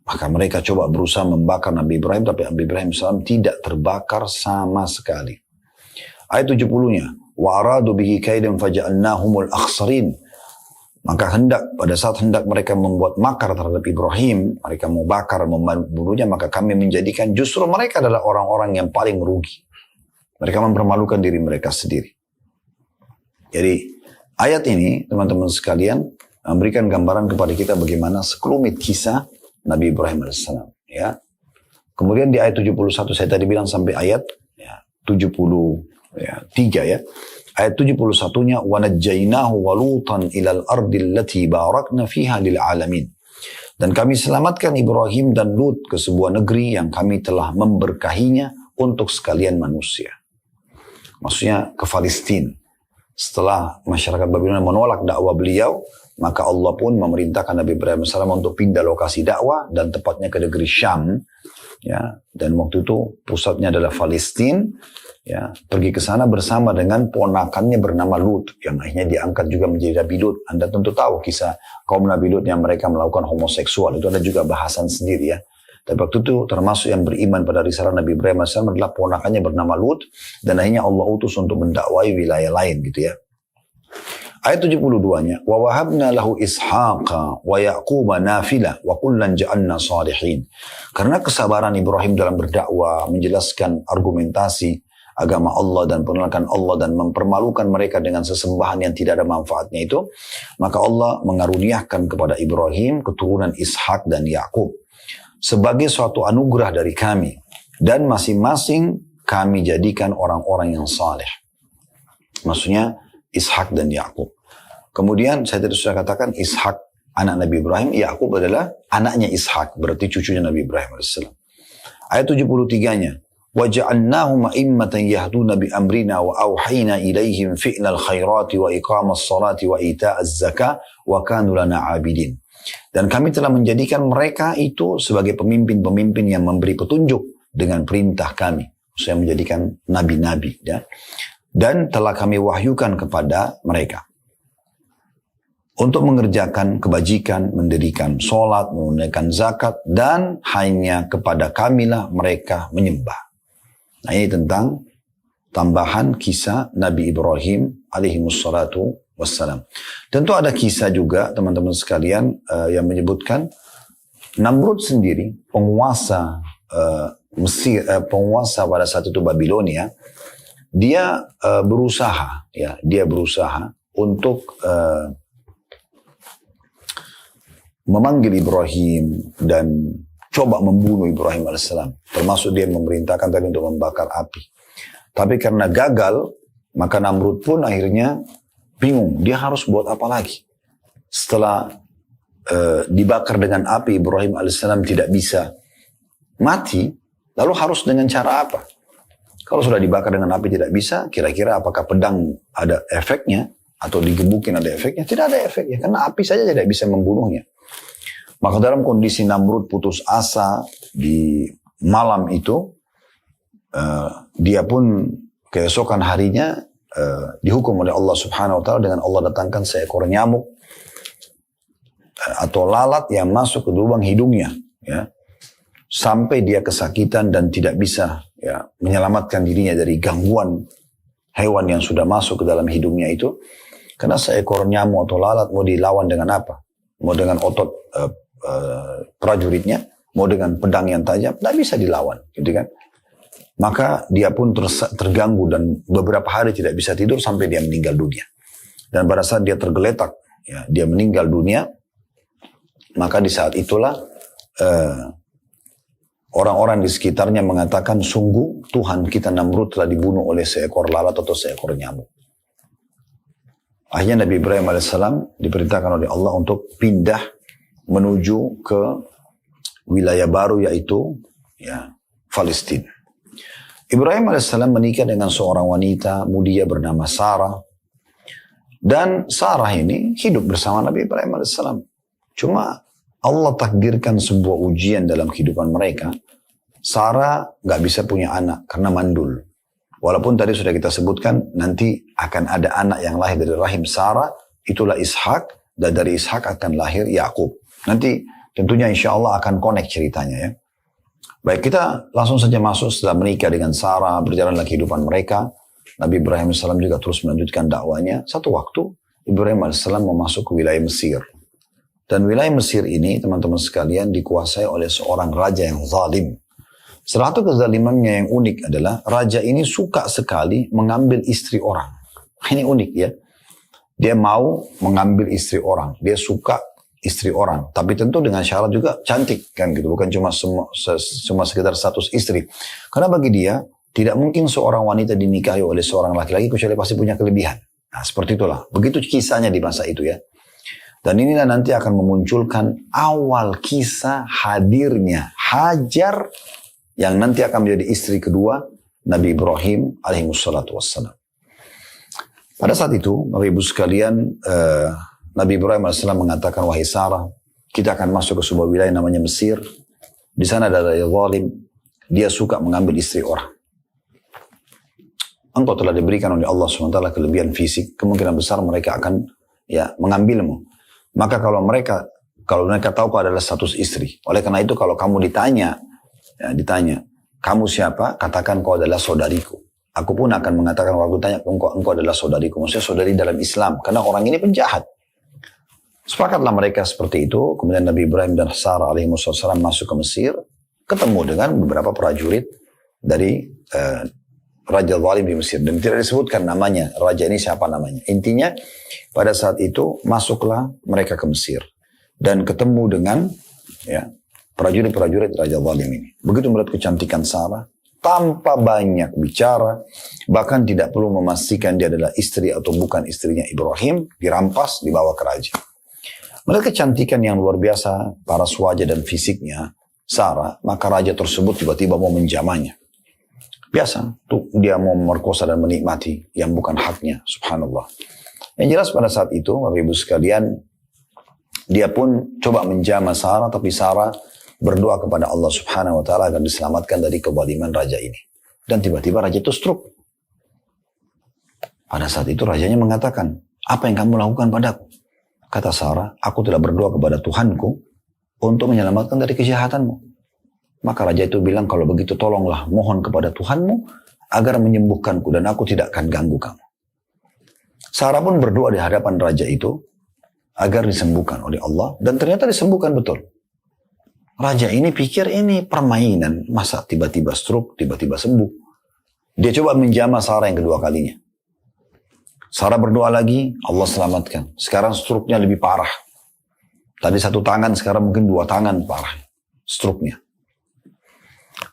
Maka mereka coba berusaha membakar Nabi Ibrahim, tapi Nabi Ibrahim AS tidak terbakar sama sekali. Ayat 70-nya, wa aradu bihi kaidan faja'alnahumul akhsarin. Maka pada saat hendak mereka membuat makar terhadap Ibrahim, mereka mau bakar, membunuhnya, maka kami menjadikan justru mereka adalah orang-orang yang paling merugi. Mereka mempermalukan diri mereka sendiri. Jadi ayat ini teman-teman sekalian memberikan gambaran kepada kita bagaimana sekelumit kisah Nabi Ibrahim AS. Ya. Kemudian di ayat 71 saya tadi bilang sampai ayat 73 ya. Ayat 71-nya وَنَجَّيْنَاهُ وَلُوطًا إِلَى الْأَرْضِ الَّتِي بَارَكْنَا فِيهَا لِلْعَالَمِينَ. Dan kami selamatkan Ibrahim dan Lut ke sebuah negeri yang kami telah memberkahinya untuk sekalian manusia. Maksudnya ke Palestina. Setelah masyarakat Babilonia menolak dakwah beliau, maka Allah pun memerintahkan Nabi Ibrahim AS untuk pindah lokasi dakwah dan tepatnya ke negeri Syam. Ya, dan waktu itu pusatnya adalah Palestina. Ya, pergi ke sana bersama dengan ponakannya bernama Lut, yang akhirnya diangkat juga menjadi Nabi Lut. Anda tentu tahu kisah kaum Nabi Lut yang mereka melakukan homoseksual. Itu ada juga bahasan sendiri ya. Tapi waktu itu termasuk yang beriman pada risalah Nabi Ibrahim AS adalah ponakannya bernama Lut, dan akhirnya Allah utus untuk mendakwai wilayah lain gitu ya. Ayat 72-nya, wa wahabna lahu ishaqa wa yaquba nafila wa kullan ja'alna salihin. Karena kesabaran Ibrahim dalam berdakwah, menjelaskan argumentasi agama Allah dan penolakan Allah dan mempermalukan mereka dengan sesembahan yang tidak ada manfaatnya itu, maka Allah mengaruniakan kepada Ibrahim keturunan Ishak dan Yakub sebagai suatu anugerah dari kami, dan masing-masing kami jadikan orang-orang yang saleh. Maksudnya Ishak dan Yakub. Kemudian saya tadi sudah katakan Ishak anak Nabi Ibrahim, Yakub adalah anaknya Ishak, berarti cucunya Nabi Ibrahim AS. Ayat 73-nya, وَجَعَلْنَاهُمْ أَئِمَّةً يَهْدُونَ بِأَمْرِنَا وَأَوْحَيْنَا إِلَيْهِمْ فِعْلَ الْخَيْرَاتِ وَإِقَامَ الصَّلَاةِ وَإِيتَاءَ الزَّكَاةِ وَكَانُوا لَنَا عَابِدِينَ. Dan kami telah menjadikan mereka itu sebagai pemimpin-pemimpin yang memberi petunjuk dengan perintah kami. Saya menjadikan nabi-nabi. Ya. Dan telah kami wahyukan kepada mereka untuk mengerjakan kebajikan, mendirikan sholat, menunaikan zakat, dan hanya kepada kamilah mereka menyembah. Nah ini tentang tambahan kisah Nabi Ibrahim alaihimussalatu wassalam. Tentu ada kisah juga teman-teman sekalian yang menyebutkan Namrud sendiri, penguasa Mesir, penguasa pada saat itu Babilonia, dia berusaha untuk memanggil Ibrahim dan coba membunuh Ibrahim alaihissalam. Termasuk dia memerintahkan tadi untuk membakar api. Tapi karena gagal, maka Namrud pun akhirnya bingung. Dia harus buat apa lagi? Setelah dibakar dengan api, Ibrahim alaihissalam tidak bisa mati, lalu harus dengan cara apa? Kalau sudah dibakar dengan api tidak bisa, kira-kira apakah pedang ada efeknya? Atau digebukin ada efeknya? Tidak ada efeknya, karena api saja tidak bisa membunuhnya. Maka dalam kondisi Namrud putus asa di malam itu, dia pun keesokan harinya dihukum oleh Allah Subhanahu Wa Taala dengan Allah datangkan seekor nyamuk atau lalat yang masuk ke lubang hidungnya, ya, sampai dia kesakitan dan tidak bisa ya menyelamatkan dirinya dari gangguan hewan yang sudah masuk ke dalam hidungnya itu. Karena seekor nyamuk atau lalat mau dilawan dengan apa? Mau dengan otot prajuritnya, mau dengan pedang yang tajam, tidak bisa dilawan, gitu kan? Maka dia pun terganggu dan beberapa hari tidak bisa tidur sampai dia meninggal dunia. Dan pada saat dia tergeletak, ya, dia meninggal dunia, maka di saat itulah orang-orang di sekitarnya mengatakan, sungguh Tuhan kita Namrud telah dibunuh oleh seekor lalat atau seekor nyamuk. Akhirnya Nabi Ibrahim alaihissalam diperintahkan oleh Allah untuk pindah menuju ke wilayah baru, yaitu ya, Palestina. Ibrahim alaihissalam menikah dengan seorang wanita mulia bernama Sarah. Dan Sarah ini hidup bersama Nabi Ibrahim alaihissalam. Cuma Allah takdirkan sebuah ujian dalam kehidupan mereka. Sarah gak bisa punya anak karena mandul. Walaupun tadi sudah kita sebutkan nanti akan ada anak yang lahir dari rahim Sarah, itulah Ishak, dan dari Ishak akan lahir Yakub. Nanti tentunya insya Allah akan connect ceritanya ya. Baik, kita langsung saja masuk setelah menikah dengan Sarah, berjalanlah kehidupan mereka. Nabi Ibrahim AS juga terus melanjutkan dakwanya. Satu waktu Ibrahim AS mau masuk ke wilayah Mesir. Dan wilayah Mesir ini teman-teman sekalian dikuasai oleh seorang raja yang zalim. Salah satu kezalimannya yang unik adalah raja ini suka sekali mengambil istri orang. Ini unik ya. Dia mau mengambil istri orang. Dia suka istri orang. Tapi tentu dengan syarat juga cantik kan gitu. Bukan cuma sekedar status istri. Karena bagi dia tidak mungkin seorang wanita dinikahi oleh seorang laki-laki kecuali pasti punya kelebihan. Nah seperti itulah. Begitu kisahnya di masa itu ya. Dan inilah nanti akan memunculkan awal kisah hadirnya Hajar yang nanti akan menjadi istri kedua Nabi Ibrahim alaihissalatu wassalam. Pada saat itu, Bapak Ibu sekalian, Nabi Ibrahim alaihissalam mengatakan, wahai Sarah, kita akan masuk ke sebuah wilayah namanya Mesir. Di sana ada raja zalim, dia suka mengambil istri orang. Engkau telah diberikan oleh Allah SWT kelebihan fisik, kemungkinan besar mereka akan ya mengambilmu. Maka kalau mereka tahu kau adalah status istri, oleh karena itu kalau kamu ditanya, kamu siapa? Katakan kau adalah saudariku. Aku pun akan mengatakan kalau aku tanya, engkau adalah saudariku. Maksudnya saudari dalam Islam. Karena orang ini penjahat. Sepakatlah mereka seperti itu. Kemudian Nabi Ibrahim dan Sarah alaihissalam masuk ke Mesir. Ketemu dengan beberapa prajurit dari Raja Zalim di Mesir. Dan tidak disebutkan namanya. Raja ini siapa namanya. Intinya pada saat itu masuklah mereka ke Mesir. Dan ketemu dengan ya, prajurit-prajurit Raja Zalim ini. Begitu melihat kecantikan Sarah, tanpa banyak bicara, bahkan tidak perlu memastikan dia adalah istri atau bukan istrinya Ibrahim, dirampas, dibawa ke raja. Melihat kecantikan yang luar biasa, paras wajah dan fisiknya Sarah, maka raja tersebut tiba-tiba mau menjamahnya. Biasa, tuh dia mau memerkosa dan menikmati yang bukan haknya, subhanallah. Yang jelas pada saat itu, Bapak Ibu sekalian, dia pun coba menjamah Sarah, tapi Sarah berdoa kepada Allah Subhanahu wa taala agar diselamatkan dari kezaliman raja ini. Dan tiba-tiba raja itu stroke. Pada saat itu rajanya mengatakan, "Apa yang kamu lakukan padaku?" Kata Sarah, "Aku telah berdoa kepada Tuhanku untuk menyelamatkan dari kejahatanmu." Maka raja itu bilang, "Kalau begitu tolonglah mohon kepada Tuhanmu agar menyembuhkanku dan aku tidak akan ganggu kamu." Sarah pun berdoa di hadapan raja itu agar disembuhkan oleh Allah dan ternyata disembuhkan betul. Raja ini pikir ini permainan, masa tiba-tiba stroke, tiba-tiba sembuh. Dia coba menjamah Sarah yang kedua kalinya. Sarah berdoa lagi, Allah selamatkan. Sekarang stroke-nya lebih parah. Tadi satu tangan, sekarang mungkin dua tangan parah stroke-nya.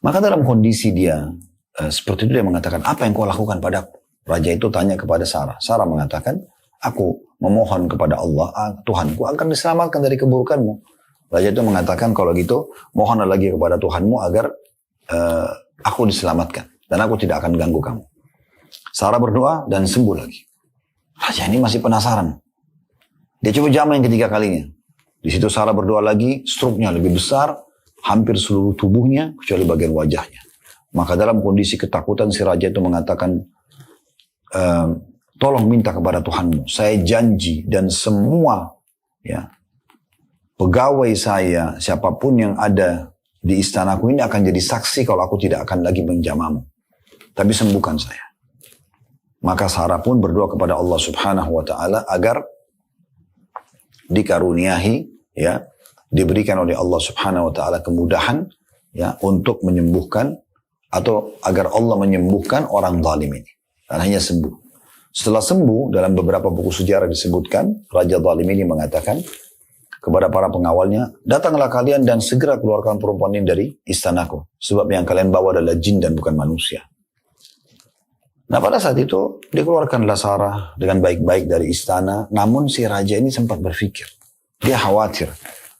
Maka dalam kondisi dia seperti itu dia mengatakan, "Apa yang kau lakukan padaku?" Raja itu tanya kepada Sarah. Sarah mengatakan, "Aku memohon kepada Allah, Tuhanku agar diselamatkan dari keburukanmu." Raja itu mengatakan, "Kalau gitu mohonlah lagi kepada Tuhanmu agar aku diselamatkan dan aku tidak akan ganggu kamu." Sarah berdoa dan sembuh lagi. Raja ini masih penasaran. Dia coba jamah yang ketiga kalinya. Di situ Sarah berdoa lagi, stroke-nya lebih besar, hampir seluruh tubuhnya kecuali bagian wajahnya. Maka dalam kondisi ketakutan si raja itu mengatakan, "Tolong minta kepada Tuhanmu. Saya janji dan semua ya pegawai saya, siapapun yang ada di istanaku ini akan jadi saksi kalau aku tidak akan lagi menjamahmu. Tapi sembuhkan saya." Maka Sarah pun berdoa kepada Allah Subhanahu wa taala agar dikaruniahi ya, diberikan oleh Allah Subhanahu wa taala kemudahan ya untuk menyembuhkan atau agar Allah menyembuhkan orang zalim ini. Dan hanya sembuh. Setelah sembuh, dalam beberapa buku sejarah disebutkan, Raja Zalim ini mengatakan kepada para pengawalnya, "Datanglah kalian dan segera keluarkan perempuan ini dari istanaku. Sebab yang kalian bawa adalah jin dan bukan manusia." Nah pada saat itu dikeluarkanlah Sarah dengan baik-baik dari istana. Namun si raja ini sempat berpikir. Dia khawatir.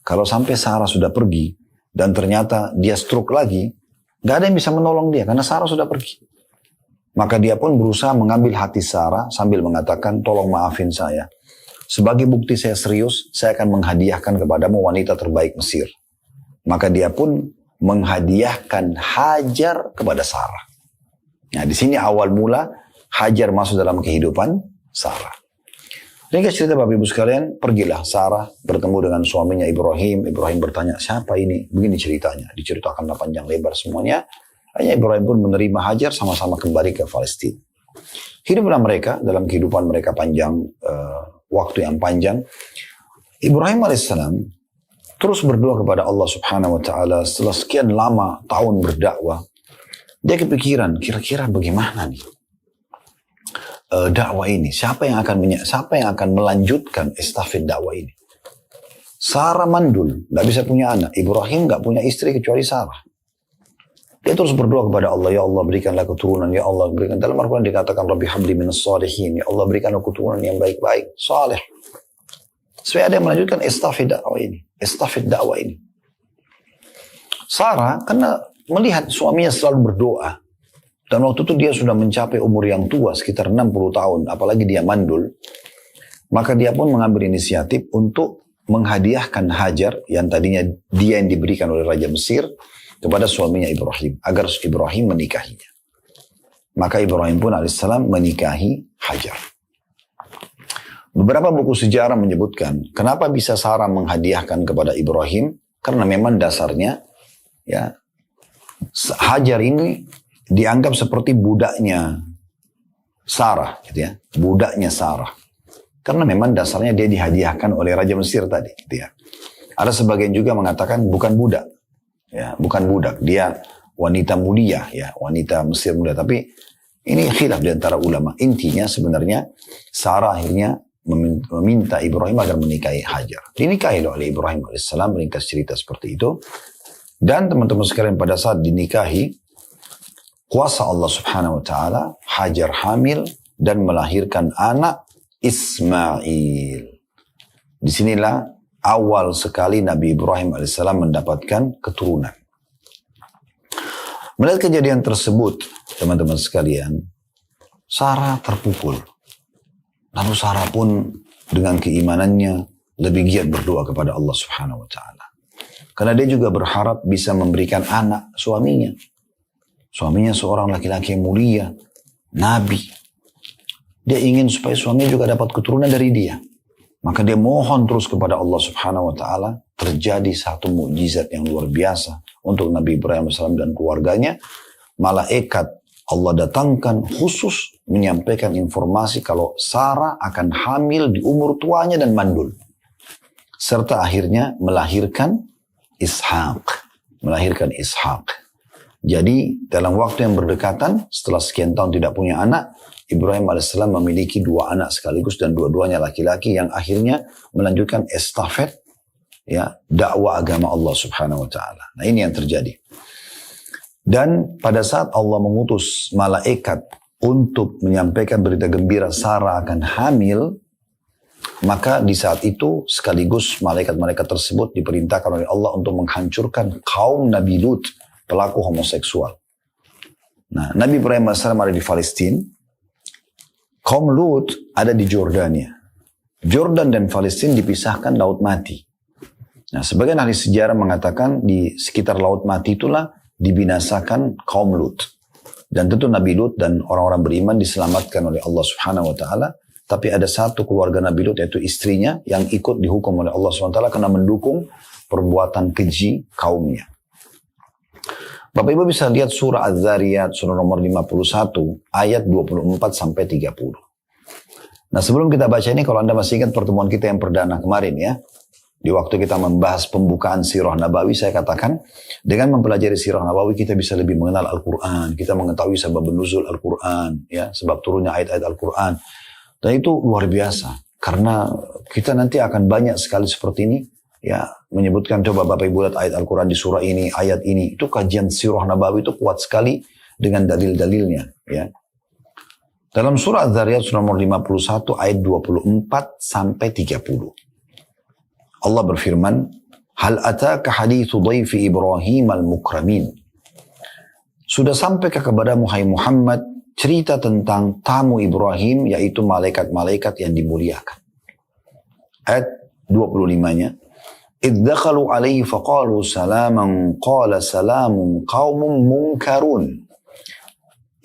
Kalau sampai Sarah sudah pergi dan ternyata dia stroke lagi. Gak ada yang bisa menolong dia karena Sarah sudah pergi. Maka dia pun berusaha mengambil hati Sarah sambil mengatakan tolong maafin saya. Sebagai bukti saya serius, saya akan menghadiahkan kepadamu wanita terbaik Mesir. Maka dia pun menghadiahkan Hajar kepada Sarah. Nah di sini awal mula Hajar masuk dalam kehidupan Sarah. Ringkas cerita Bapak Ibu sekalian, pergilah Sarah bertemu dengan suaminya Ibrahim. Ibrahim bertanya, siapa ini? Begini ceritanya. Diceritakanlah panjang lebar semuanya. Hanya Ibrahim pun menerima Hajar sama-sama kembali ke Palestina. Hiduplah mereka dalam kehidupan mereka panjang, waktu yang panjang. Ibrahim alaihissalam terus berdoa kepada Allah subhanahu wa ta'ala setelah sekian lama tahun berdakwah. Dia kepikiran, kira-kira bagaimana nih dakwah ini? Siapa yang akan melanjutkan estafet dakwah ini? Sarah mandul, tidak bisa punya anak. Ibrahim tidak punya istri kecuali Sarah. Dia terus berdoa kepada Allah, ya Allah berikanlah keturunan, ya Allah berikan. Dalam Al-Quran dikatakan, Rabbi habli minas salihin, ya Allah berikanlah keturunan yang baik-baik, saleh. Supaya ada yang melanjutkan estafet dakwah ini. Sarah karena melihat suaminya selalu berdoa, dan waktu itu dia sudah mencapai umur yang tua, sekitar 60 tahun, apalagi dia mandul, maka dia pun mengambil inisiatif untuk menghadiahkan Hajar, yang tadinya dia yang diberikan oleh Raja Mesir, kepada suaminya Ibrahim, agar Ibrahim menikahinya. Maka Ibrahim pun alaihissalam menikahi Hajar. Beberapa buku sejarah menyebutkan, kenapa bisa Sarah menghadiahkan kepada Ibrahim, karena memang dasarnya, ya, Hajar ini dianggap seperti budaknya Sarah, gitu ya, budaknya Sarah. Karena memang dasarnya dia dihadiahkan oleh Raja Mesir tadi, gitu ya. Ada sebagian juga mengatakan bukan budak, ya, bukan budak, dia wanita mulia, ya, wanita Mesir mulia. Tapi ini khilaf di antara ulama. Intinya sebenarnya Sarah akhirnya meminta Ibrahim agar menikahi Hajar. Dinikahi oleh Ibrahim alaihissalam, ringkas cerita seperti itu. Dan teman-teman sekalian pada saat dinikahi, kuasa Allah subhanahu wa ta'ala, Hajar hamil dan melahirkan anak Ismail. Disinilah awal sekali Nabi Ibrahim alaihissalam mendapatkan keturunan. Melihat kejadian tersebut, teman-teman sekalian, Sarah terpukul. Lalu Sarah pun dengan keimanannya lebih giat berdoa kepada Allah subhanahu wa ta'ala. Karena dia juga berharap bisa memberikan anak suaminya. Suaminya seorang laki-laki yang mulia, nabi. Dia ingin supaya suaminya juga dapat keturunan dari dia. Maka dia mohon terus kepada Allah subhanahu wa ta'ala. Terjadi satu mukjizat yang luar biasa untuk Nabi Ibrahim AS dan keluarganya. Malaikat Allah datangkan khusus menyampaikan informasi kalau Sarah akan hamil di umur tuanya dan mandul. Serta akhirnya melahirkan Ishak. Jadi dalam waktu yang berdekatan, setelah sekian tahun tidak punya anak, Ibrahim AS memiliki 2 anak sekaligus dan dua-duanya laki-laki yang akhirnya melanjutkan estafet, ya, dakwah agama Allah subhanahu wa ta'ala. Nah ini yang terjadi. Dan pada saat Allah mengutus malaikat untuk menyampaikan berita gembira Sarah akan hamil, maka di saat itu sekaligus malaikat-malaikat tersebut diperintahkan oleh Allah untuk menghancurkan kaum Nabi Lut, pelaku homoseksual. Nah, Nabi Ibrahim AS ada di Palestina, kaum Lut ada di Jordania. Jordan dan Palestina dipisahkan Laut Mati. Nah, sebagian ahli sejarah mengatakan di sekitar Laut Mati itulah dibinasakan kaum Lut. Dan tentu Nabi Lut dan orang-orang beriman diselamatkan oleh Allah subhanahu wa ta'ala. Tapi ada satu keluarga Nabi Lut, yaitu istrinya, yang ikut dihukum oleh Allah subhanahu wa ta'ala karena mendukung perbuatan keji kaumnya. Bapak Ibu bisa lihat surah Az-Zariyat, surah nomor 51, ayat 24-30. Nah sebelum kita baca ini, kalau Anda masih ingat pertemuan kita yang perdana kemarin ya, di waktu kita membahas pembukaan Sirah Nabawi, saya katakan, dengan mempelajari Sirah Nabawi, kita bisa lebih mengenal Al-Quran, kita mengetahui sebab nuzul Al-Quran, ya, sebab turunnya ayat-ayat Al-Quran. Dan itu luar biasa, karena kita nanti akan banyak sekali seperti ini, ya, menyebutkan, coba Bapak Ibu lihat ayat Al-Quran di surah ini, ayat ini, itu kajian Sirah Nabawi itu kuat sekali dengan dalil-dalilnya, ya. Dalam surah Az-Zariyat surah nomor 51 ayat 24 sampai 30. Allah berfirman, Hal ataka hadithu dhaifi Ibrahim al-mukramin. Sudah sampaikah kepadamu hai Muhammad cerita tentang tamu Ibrahim, yaitu malaikat-malaikat yang dimuliakan. Ayat 25-nya. إِذْ دَخَلُوا عَلَيْهِ فَقَالُوا سَلَامًا قَالَ سَلَامٌ قَوْمٌ مُنْكَرُونَ.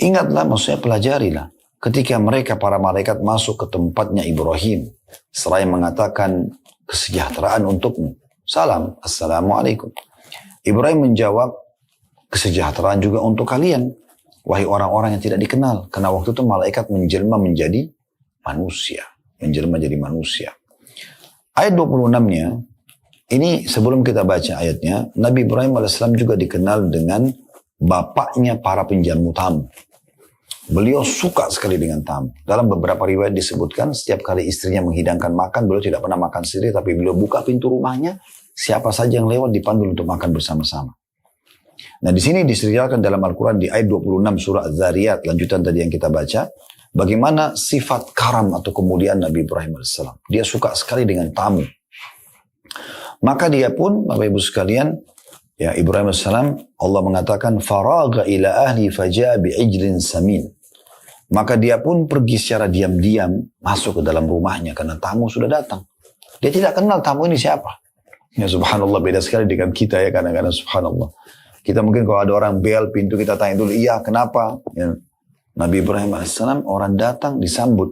Ingatlah, maksudnya pelajarilah. Ketika mereka para malaikat masuk ke tempatnya Ibrahim, seraya mengatakan kesejahteraan untukmu. Salam, assalamualaikum. Ibrahim menjawab, kesejahteraan juga untuk kalian, wahai orang-orang yang tidak dikenal. Karena waktu itu malaikat menjelma menjadi manusia. Menjelma jadi manusia. Ayat 26-nya, ini sebelum kita baca ayatnya, Nabi Ibrahim AS juga dikenal dengan bapaknya para penjamu tamu. Beliau suka sekali dengan tamu. Dalam beberapa riwayat disebutkan, setiap kali istrinya menghidangkan makan, beliau tidak pernah makan sendiri, tapi beliau buka pintu rumahnya, siapa saja yang lewat dipanggil untuk makan bersama-sama. Nah, di sini diceritakan dalam Al-Quran di ayat 26 surah Az-Zariyat, lanjutan tadi yang kita baca, bagaimana sifat karam atau kemuliaan Nabi Ibrahim AS. Dia suka sekali dengan tamu. Maka dia pun, Bapak Ibu sekalian, ya Ibrahim AS, Allah mengatakan, Faraga ila ahli faja'a bi'ijlin samin. Maka dia pun pergi secara diam-diam masuk ke dalam rumahnya karena tamu sudah datang. Dia tidak kenal tamu ini siapa. Ya subhanallah, beda sekali dengan kita ya kadang-kadang, subhanallah. Kita mungkin kalau ada orang bel pintu kita tanya dulu, iya kenapa? Ya. Nabi Ibrahim AS orang datang disambut,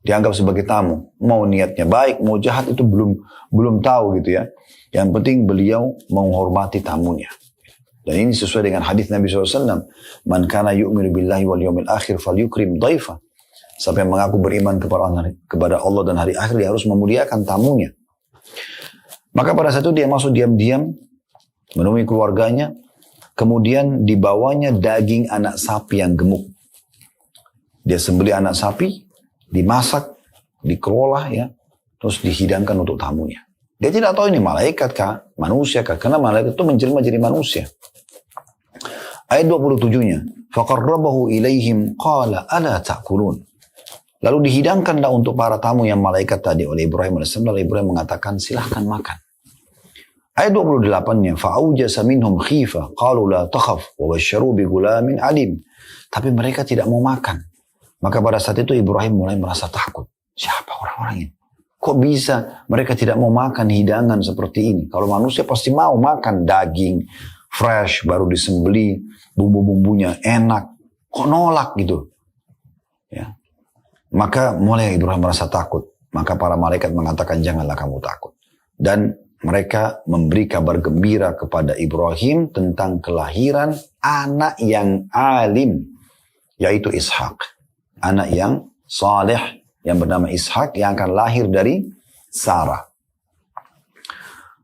dianggap sebagai tamu. Mau niatnya baik, mau jahat itu belum tahu gitu ya. Yang penting beliau menghormati tamunya. Dan ini sesuai dengan hadis Nabi SAW. Man kana yu'minu billahi wal yawmil akhir fal yukrim dhaifa. Siapa yang mengaku beriman kepada Allah dan hari akhir, dia harus memuliakan tamunya. Maka pada saat itu dia masuk diam-diam, menemui keluarganya. Kemudian dibawanya daging anak sapi yang gemuk. Dia sembelih anak sapi, dimasak, dikelola ya, terus dihidangkan untuk tamunya. Dia tidak tahu ini malaikat kah, manusia kah, karena malaikat itu menjelma jadi manusia. Ayat 27-nya, faqarrabahu ilaihim qala ala ta'kulun. Lalu dihidangkanlah untuk para tamu yang malaikat tadi oleh Ibrahim AS. Lalu Ibrahim mengatakan, silahkan makan. Ayat 28-nya, fa'aujasa minhum khifa qalu la takhaf wa basyaru bi gulamin alim. Tapi mereka tidak mau makan. Maka pada saat itu Ibrahim mulai merasa takut. Siapa orang-orang ini? Kok bisa mereka tidak mau makan hidangan seperti ini? Kalau manusia pasti mau makan daging fresh, baru disembeli, bumbu-bumbunya enak. Kok nolak gitu? Ya. Maka mulai Ibrahim merasa takut. Maka para malaikat mengatakan, janganlah kamu takut. Dan mereka memberi kabar gembira kepada Ibrahim tentang kelahiran anak yang alim, yaitu Ishak. Anak yang saleh yang bernama Ishak yang akan lahir dari Sarah.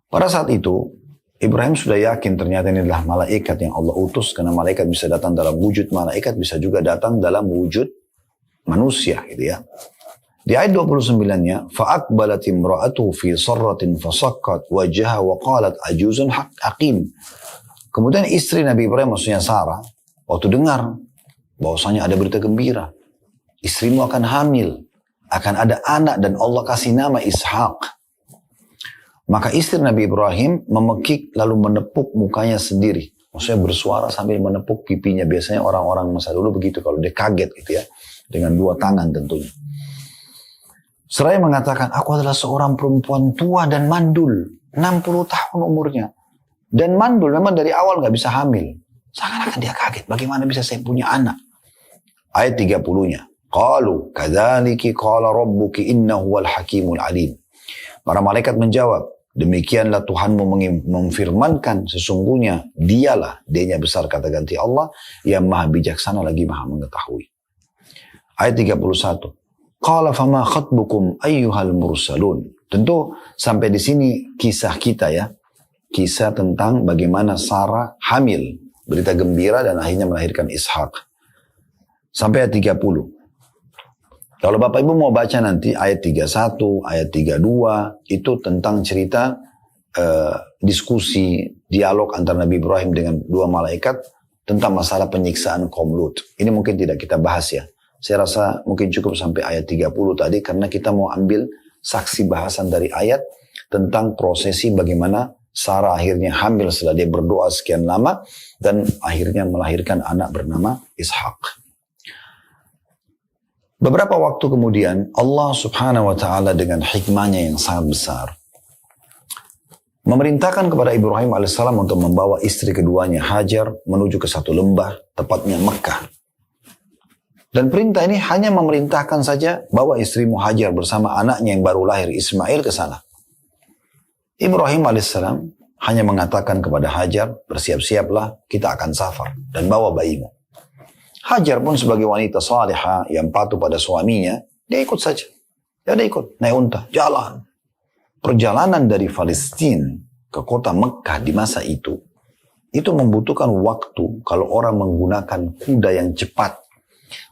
Pada saat itu, Ibrahim sudah yakin ternyata ini adalah malaikat yang Allah utus, karena malaikat bisa datang dalam wujud malaikat, bisa juga datang dalam wujud manusia gitu ya. Di ayat 29-nya, فَأَقْبَلَتِ امْرَأَتُهُ فِي صَرَّةٍ فَصَكَّتْ وَجَهَا وَقَالَتْ عَجُوزٌ حَقِيمٌ. Kemudian istri Nabi Ibrahim, maksudnya Sarah, waktu dengar bahwasanya ada berita gembira, istrimu akan hamil, akan ada anak dan Allah kasih nama Ishak. Maka istri Nabi Ibrahim memekik lalu menepuk mukanya sendiri. Maksudnya bersuara sambil menepuk pipinya. Biasanya orang-orang masa dulu begitu kalau dia kaget gitu ya. Dengan dua tangan tentunya. Seraya mengatakan, aku adalah seorang perempuan tua dan mandul. 60 tahun umurnya. Dan mandul memang dari awal gak bisa hamil. Seakan-akan dia kaget. Bagaimana bisa saya punya anak? Ayat 30-nya. Qalu kadzaliki qala rabbuki innahu wal hakimul alim. Para malaikat menjawab, demikianlah Tuhanmu memfirmankan, sesungguhnya dialah, dianya besar kata ganti Allah, yang maha bijaksana lagi maha mengetahui. Ayat 31. Qala fama khatbukum ayyuhal mursalun. Tentu sampai di sini kisah kita ya. Kisah tentang bagaimana Sarah hamil, berita gembira dan akhirnya melahirkan Ishak. Sampai ayat 30. Kalau Bapak Ibu mau baca nanti ayat 31, ayat 32, itu tentang cerita diskusi, dialog antara Nabi Ibrahim dengan dua malaikat tentang masalah penyiksaan kaum Lut. Ini mungkin tidak kita bahas ya. Saya rasa mungkin cukup sampai ayat 30 tadi karena kita mau ambil saksi bahasan dari ayat tentang prosesi bagaimana Sarah akhirnya hamil setelah dia berdoa sekian lama dan akhirnya melahirkan anak bernama Ishak. Beberapa waktu kemudian Allah subhanahu wa ta'ala dengan hikmahnya yang sangat besar memerintahkan kepada Ibrahim alaihissalam untuk membawa istri keduanya Hajar menuju ke satu lembah, tepatnya Mekah. Dan perintah ini hanya memerintahkan saja bawa istrimu Hajar bersama anaknya yang baru lahir Ismail ke sana. Ibrahim alaihissalam hanya mengatakan kepada Hajar, bersiap-siaplah kita akan safar dan bawa bayimu. Hajar pun sebagai wanita salihah yang patuh pada suaminya, dia ikut saja. Dia ikut, naik unta, jalan. Perjalanan dari Palestina ke kota Mekah di masa itu membutuhkan waktu kalau orang menggunakan kuda yang cepat.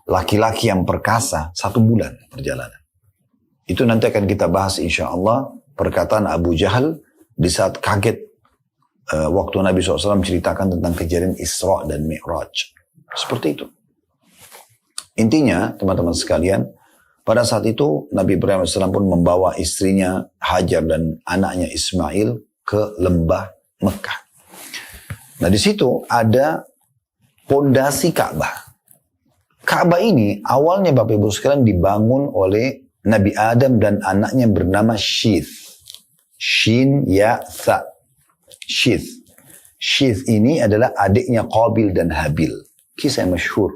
Laki-laki yang perkasa, 1 bulan perjalanan. Itu nanti akan kita bahas insya Allah perkataan Abu Jahal di saat kaget waktu Nabi SAW menceritakan tentang kejadian Isra dan Mi'raj. Seperti itu. Intinya, teman-teman sekalian, pada saat itu Nabi Ibrahim AS pun membawa istrinya Hajar dan anaknya Ismail ke lembah Mekah. Nah di situ ada pondasi Ka'bah. Ka'bah ini awalnya Bapak Ibu sekalian dibangun oleh Nabi Adam dan anaknya bernama Syith. Shin Ya Tha. Syith. Syith ini adalah adiknya Qabil dan Habil. Kisah yang masyhur.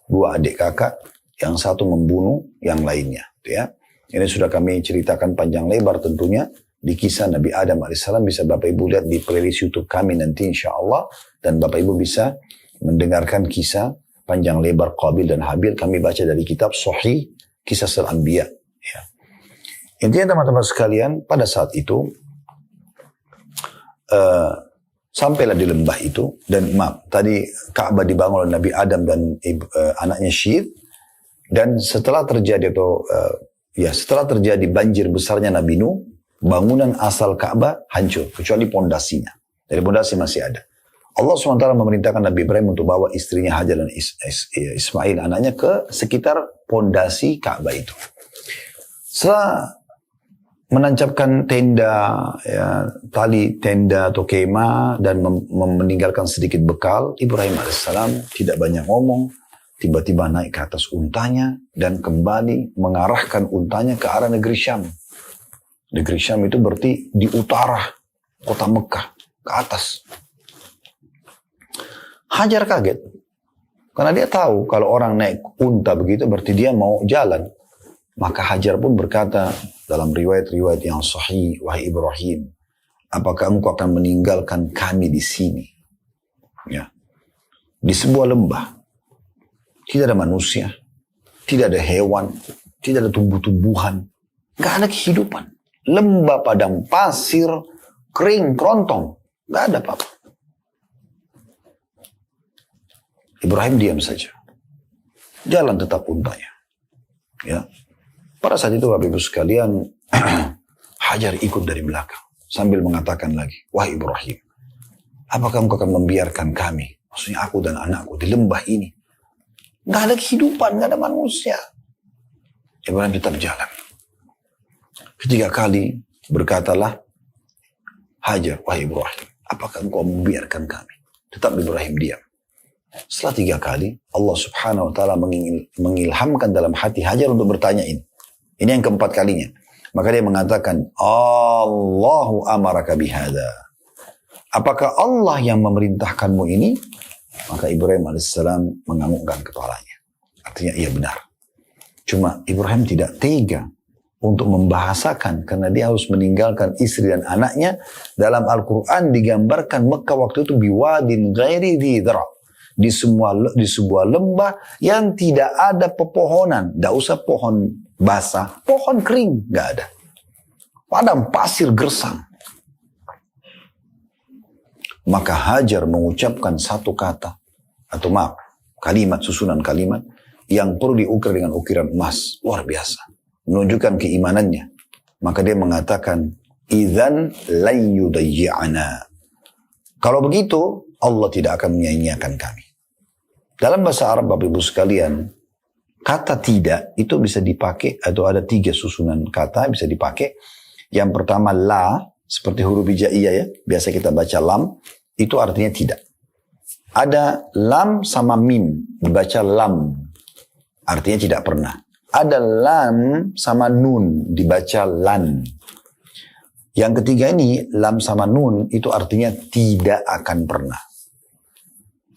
2 adik kakak, yang satu membunuh yang lainnya. Ya. Ini sudah kami ceritakan panjang lebar tentunya di kisah Nabi Adam AS. Bisa Bapak Ibu lihat di playlist YouTube kami nanti insya Allah. Dan Bapak Ibu bisa mendengarkan kisah panjang lebar Qabil dan Habil. Kami baca dari kitab Sahih Kisah Al-Anbiya. Ya. Intinya teman-teman sekalian, pada saat itu sampailah di lembah itu, dan tadi Ka'bah dibangun oleh Nabi Adam dan anaknya Syith, dan setelah terjadi setelah terjadi banjir besarnya Nabi Nuh, bangunan asal Ka'bah hancur kecuali pondasinya. Dari pondasi masih ada. Allah SWT memerintahkan Nabi Ibrahim untuk bawa istrinya Hajar dan Ismail anaknya ke sekitar pondasi Ka'bah itu. Setelah menancapkan tenda, tali tenda atau kemah dan meninggalkan sedikit bekal, Ibrahim alaihissalam tidak banyak ngomong, tiba-tiba naik ke atas untanya dan kembali mengarahkan untanya ke arah negeri Syam. Negeri Syam itu berarti di utara kota Mekah, ke atas. Hajar kaget, karena dia tahu kalau orang naik unta begitu berarti dia mau jalan. Maka Hajar pun berkata dalam riwayat-riwayat yang sahih, wahai Ibrahim, apakah engkau akan meninggalkan kami di sini? Ya. Di sebuah lembah. Tidak ada manusia, tidak ada hewan, tidak ada tumbuh-tumbuhan, gak ada kehidupan. Lembah padang pasir, kering, kerontong, gak ada apa-apa. Ibrahim diam saja. Jalan tetap untanya. Ya. Pada saat itu Bapak Ibu sekalian, Hajar ikut dari belakang sambil mengatakan lagi, wahai Ibrahim, apakah engkau akan membiarkan kami, maksudnya aku dan anakku di lembah ini? Gak ada kehidupan, gak ada manusia. Ibrahim tetap jalan. Ketiga kali berkatalah Hajar, wahai Ibrahim, apakah engkau membiarkan kami? Tetap Ibrahim diam. Setelah 3 kali, Allah subhanahu wa ta'ala mengilhamkan dalam hati Hajar untuk bertanya ini. Ini yang keempat kalinya. Maka dia mengatakan, Allahu amaraka bihada. Apakah Allah yang memerintahkanmu ini? Maka Ibrahim alaihissalam menganggukkan kepalanya. Artinya iya benar. Cuma Ibrahim tidak tega untuk membahasakan karena dia harus meninggalkan istri dan anaknya. Dalam Al-Quran digambarkan Mekah waktu itu biwadin ghairi dhidra. Di sebuah lembah yang tidak ada pepohonan. Tidak usah pohon basah, pohon kering, nggak ada. Padang pasir gersang. Maka Hajar mengucapkan satu kata, atau kalimat, susunan kalimat, yang perlu diukir dengan ukiran emas. Luar biasa. Menunjukkan keimanannya. Maka dia mengatakan, idzan lan yudayyi'ana. Kalau begitu, Allah tidak akan menyia-nyiakan kami. Dalam bahasa Arab, Bapak Ibu sekalian, Kata tidak itu bisa dipakai, atau ada 3 susunan kata bisa dipakai. Yang pertama la, seperti huruf hijaiyah ya, biasa kita baca lam, itu artinya tidak. Ada lam sama mim, dibaca lam, artinya tidak pernah. Ada lam sama nun, dibaca lan. Yang ketiga ini, lam sama nun, itu artinya tidak akan pernah.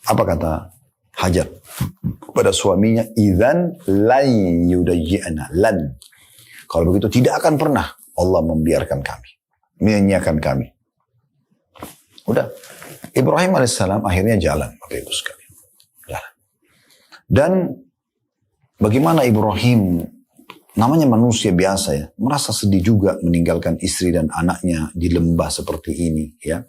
Apa kata Hajar pada suaminya? Idzan lan yudayyi'na, lan. Kalau begitu tidak akan pernah Allah membiarkan kami, menyanyiakan kami. Udah. Ibrahim alaihissalam akhirnya jalan, Bapak Ibu sekalian. Jalan. Dan bagaimana Ibrahim, namanya manusia biasa ya, merasa sedih juga meninggalkan istri dan anaknya di lembah seperti ini ya.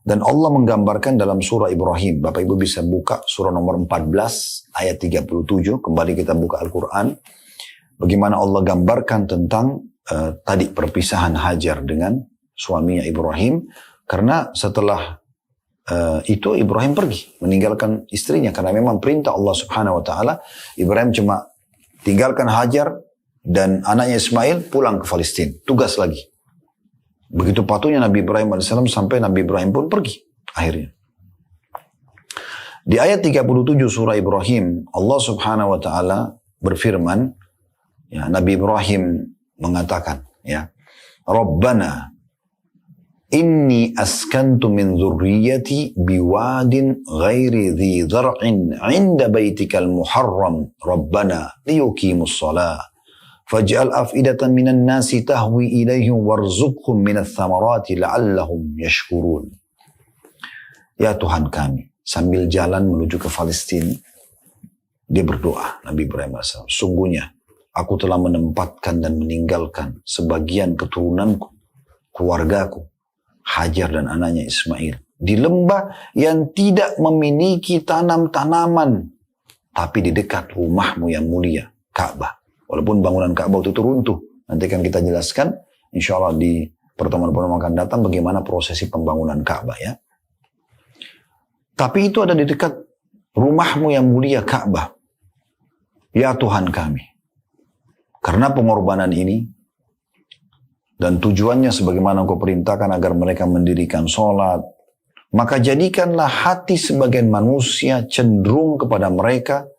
Dan Allah menggambarkan dalam surah Ibrahim. Bapak Ibu bisa buka surah nomor 14 ayat 37. Kembali kita buka Al-Quran. Bagaimana Allah gambarkan tentang tadi perpisahan Hajar dengan suaminya Ibrahim. Karena setelah itu Ibrahim pergi meninggalkan istrinya. Karena memang perintah Allah subhanahu wa ta'ala. Ibrahim cuma tinggalkan Hajar dan anaknya Ismail pulang ke Palestina. Tugas lagi. Begitu patuhnya Nabi Ibrahim AS sampai Nabi Ibrahim pun pergi akhirnya. Di ayat 37 surah Ibrahim, Allah subhanahu wa ta'ala berfirman, ya, Nabi Ibrahim mengatakan, ya, Rabbana inni askantu min dzurriyyati biwadin ghairi dhi dhar'in 'inda baitikal muharram Rabbana liyuqimus shalah faj'al af'idatan minan nasi tahwi ilaihim warzuqhum minats thamarati la'allahum yashkurun. Ya Tuhan kami, sambil jalan menuju ke Palestina, dia berdoa, Nabi Ibrahim AS, sungguhnya aku telah menempatkan dan meninggalkan sebagian keturunanku, keluargaku, Hajar dan anaknya Ismail, di lembah yang tidak memiliki tanam-tanaman, tapi di dekat rumahmu yang mulia, Ka'bah. Walaupun bangunan Ka'bah itu runtuh. Nanti akan kita jelaskan, insya Allah di pertemuan-pertemuan akan datang bagaimana prosesi pembangunan Ka'bah ya. Tapi itu ada di dekat rumahmu yang mulia Ka'bah. Ya Tuhan kami. Karena pengorbanan ini, dan tujuannya sebagaimana Engkau perintahkan agar mereka mendirikan sholat, maka jadikanlah hati sebagian manusia cenderung kepada mereka.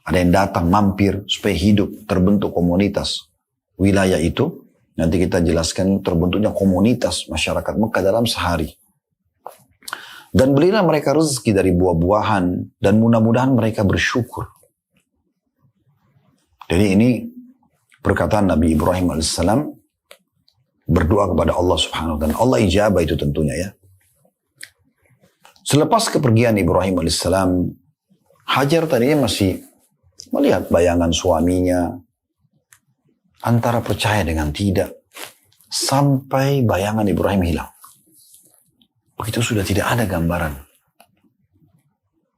Ada yang datang mampir supaya hidup, terbentuk komunitas. Wilayah itu, nanti kita jelaskan terbentuknya komunitas masyarakat Mekah dalam sehari. Dan berilah mereka rezeki dari buah-buahan, dan mudah-mudahan mereka bersyukur. Jadi ini perkataan Nabi Ibrahim AS berdoa kepada Allah subhanahu wa ta'ala. Allah ijabah itu tentunya ya. Selepas kepergian Ibrahim AS, Hajar tadinya masih melihat bayangan suaminya, antara percaya dengan tidak, sampai bayangan Ibrahim hilang. Begitu sudah tidak ada gambaran.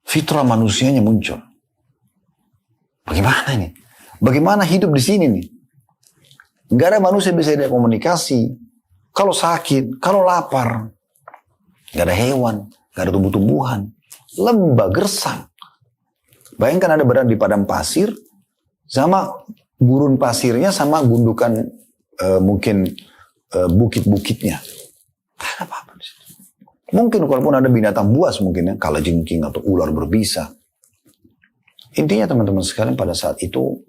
Fitrah manusianya muncul. Bagaimana ini? Bagaimana hidup di sini nih? Gak ada manusia bisa ada komunikasi. Kalau sakit, kalau lapar, gak ada hewan, gak ada tumbuh-tumbuhan, lembah gersang. Bayangkan ada berada di padang pasir, sama gurun pasirnya, sama gundukan mungkin bukit-bukitnya. Tak ada apa-apa. Mungkin kalaupun ada binatang buas mungkin ya, kalajengking atau ular berbisa. Intinya teman-teman sekalian pada saat itu,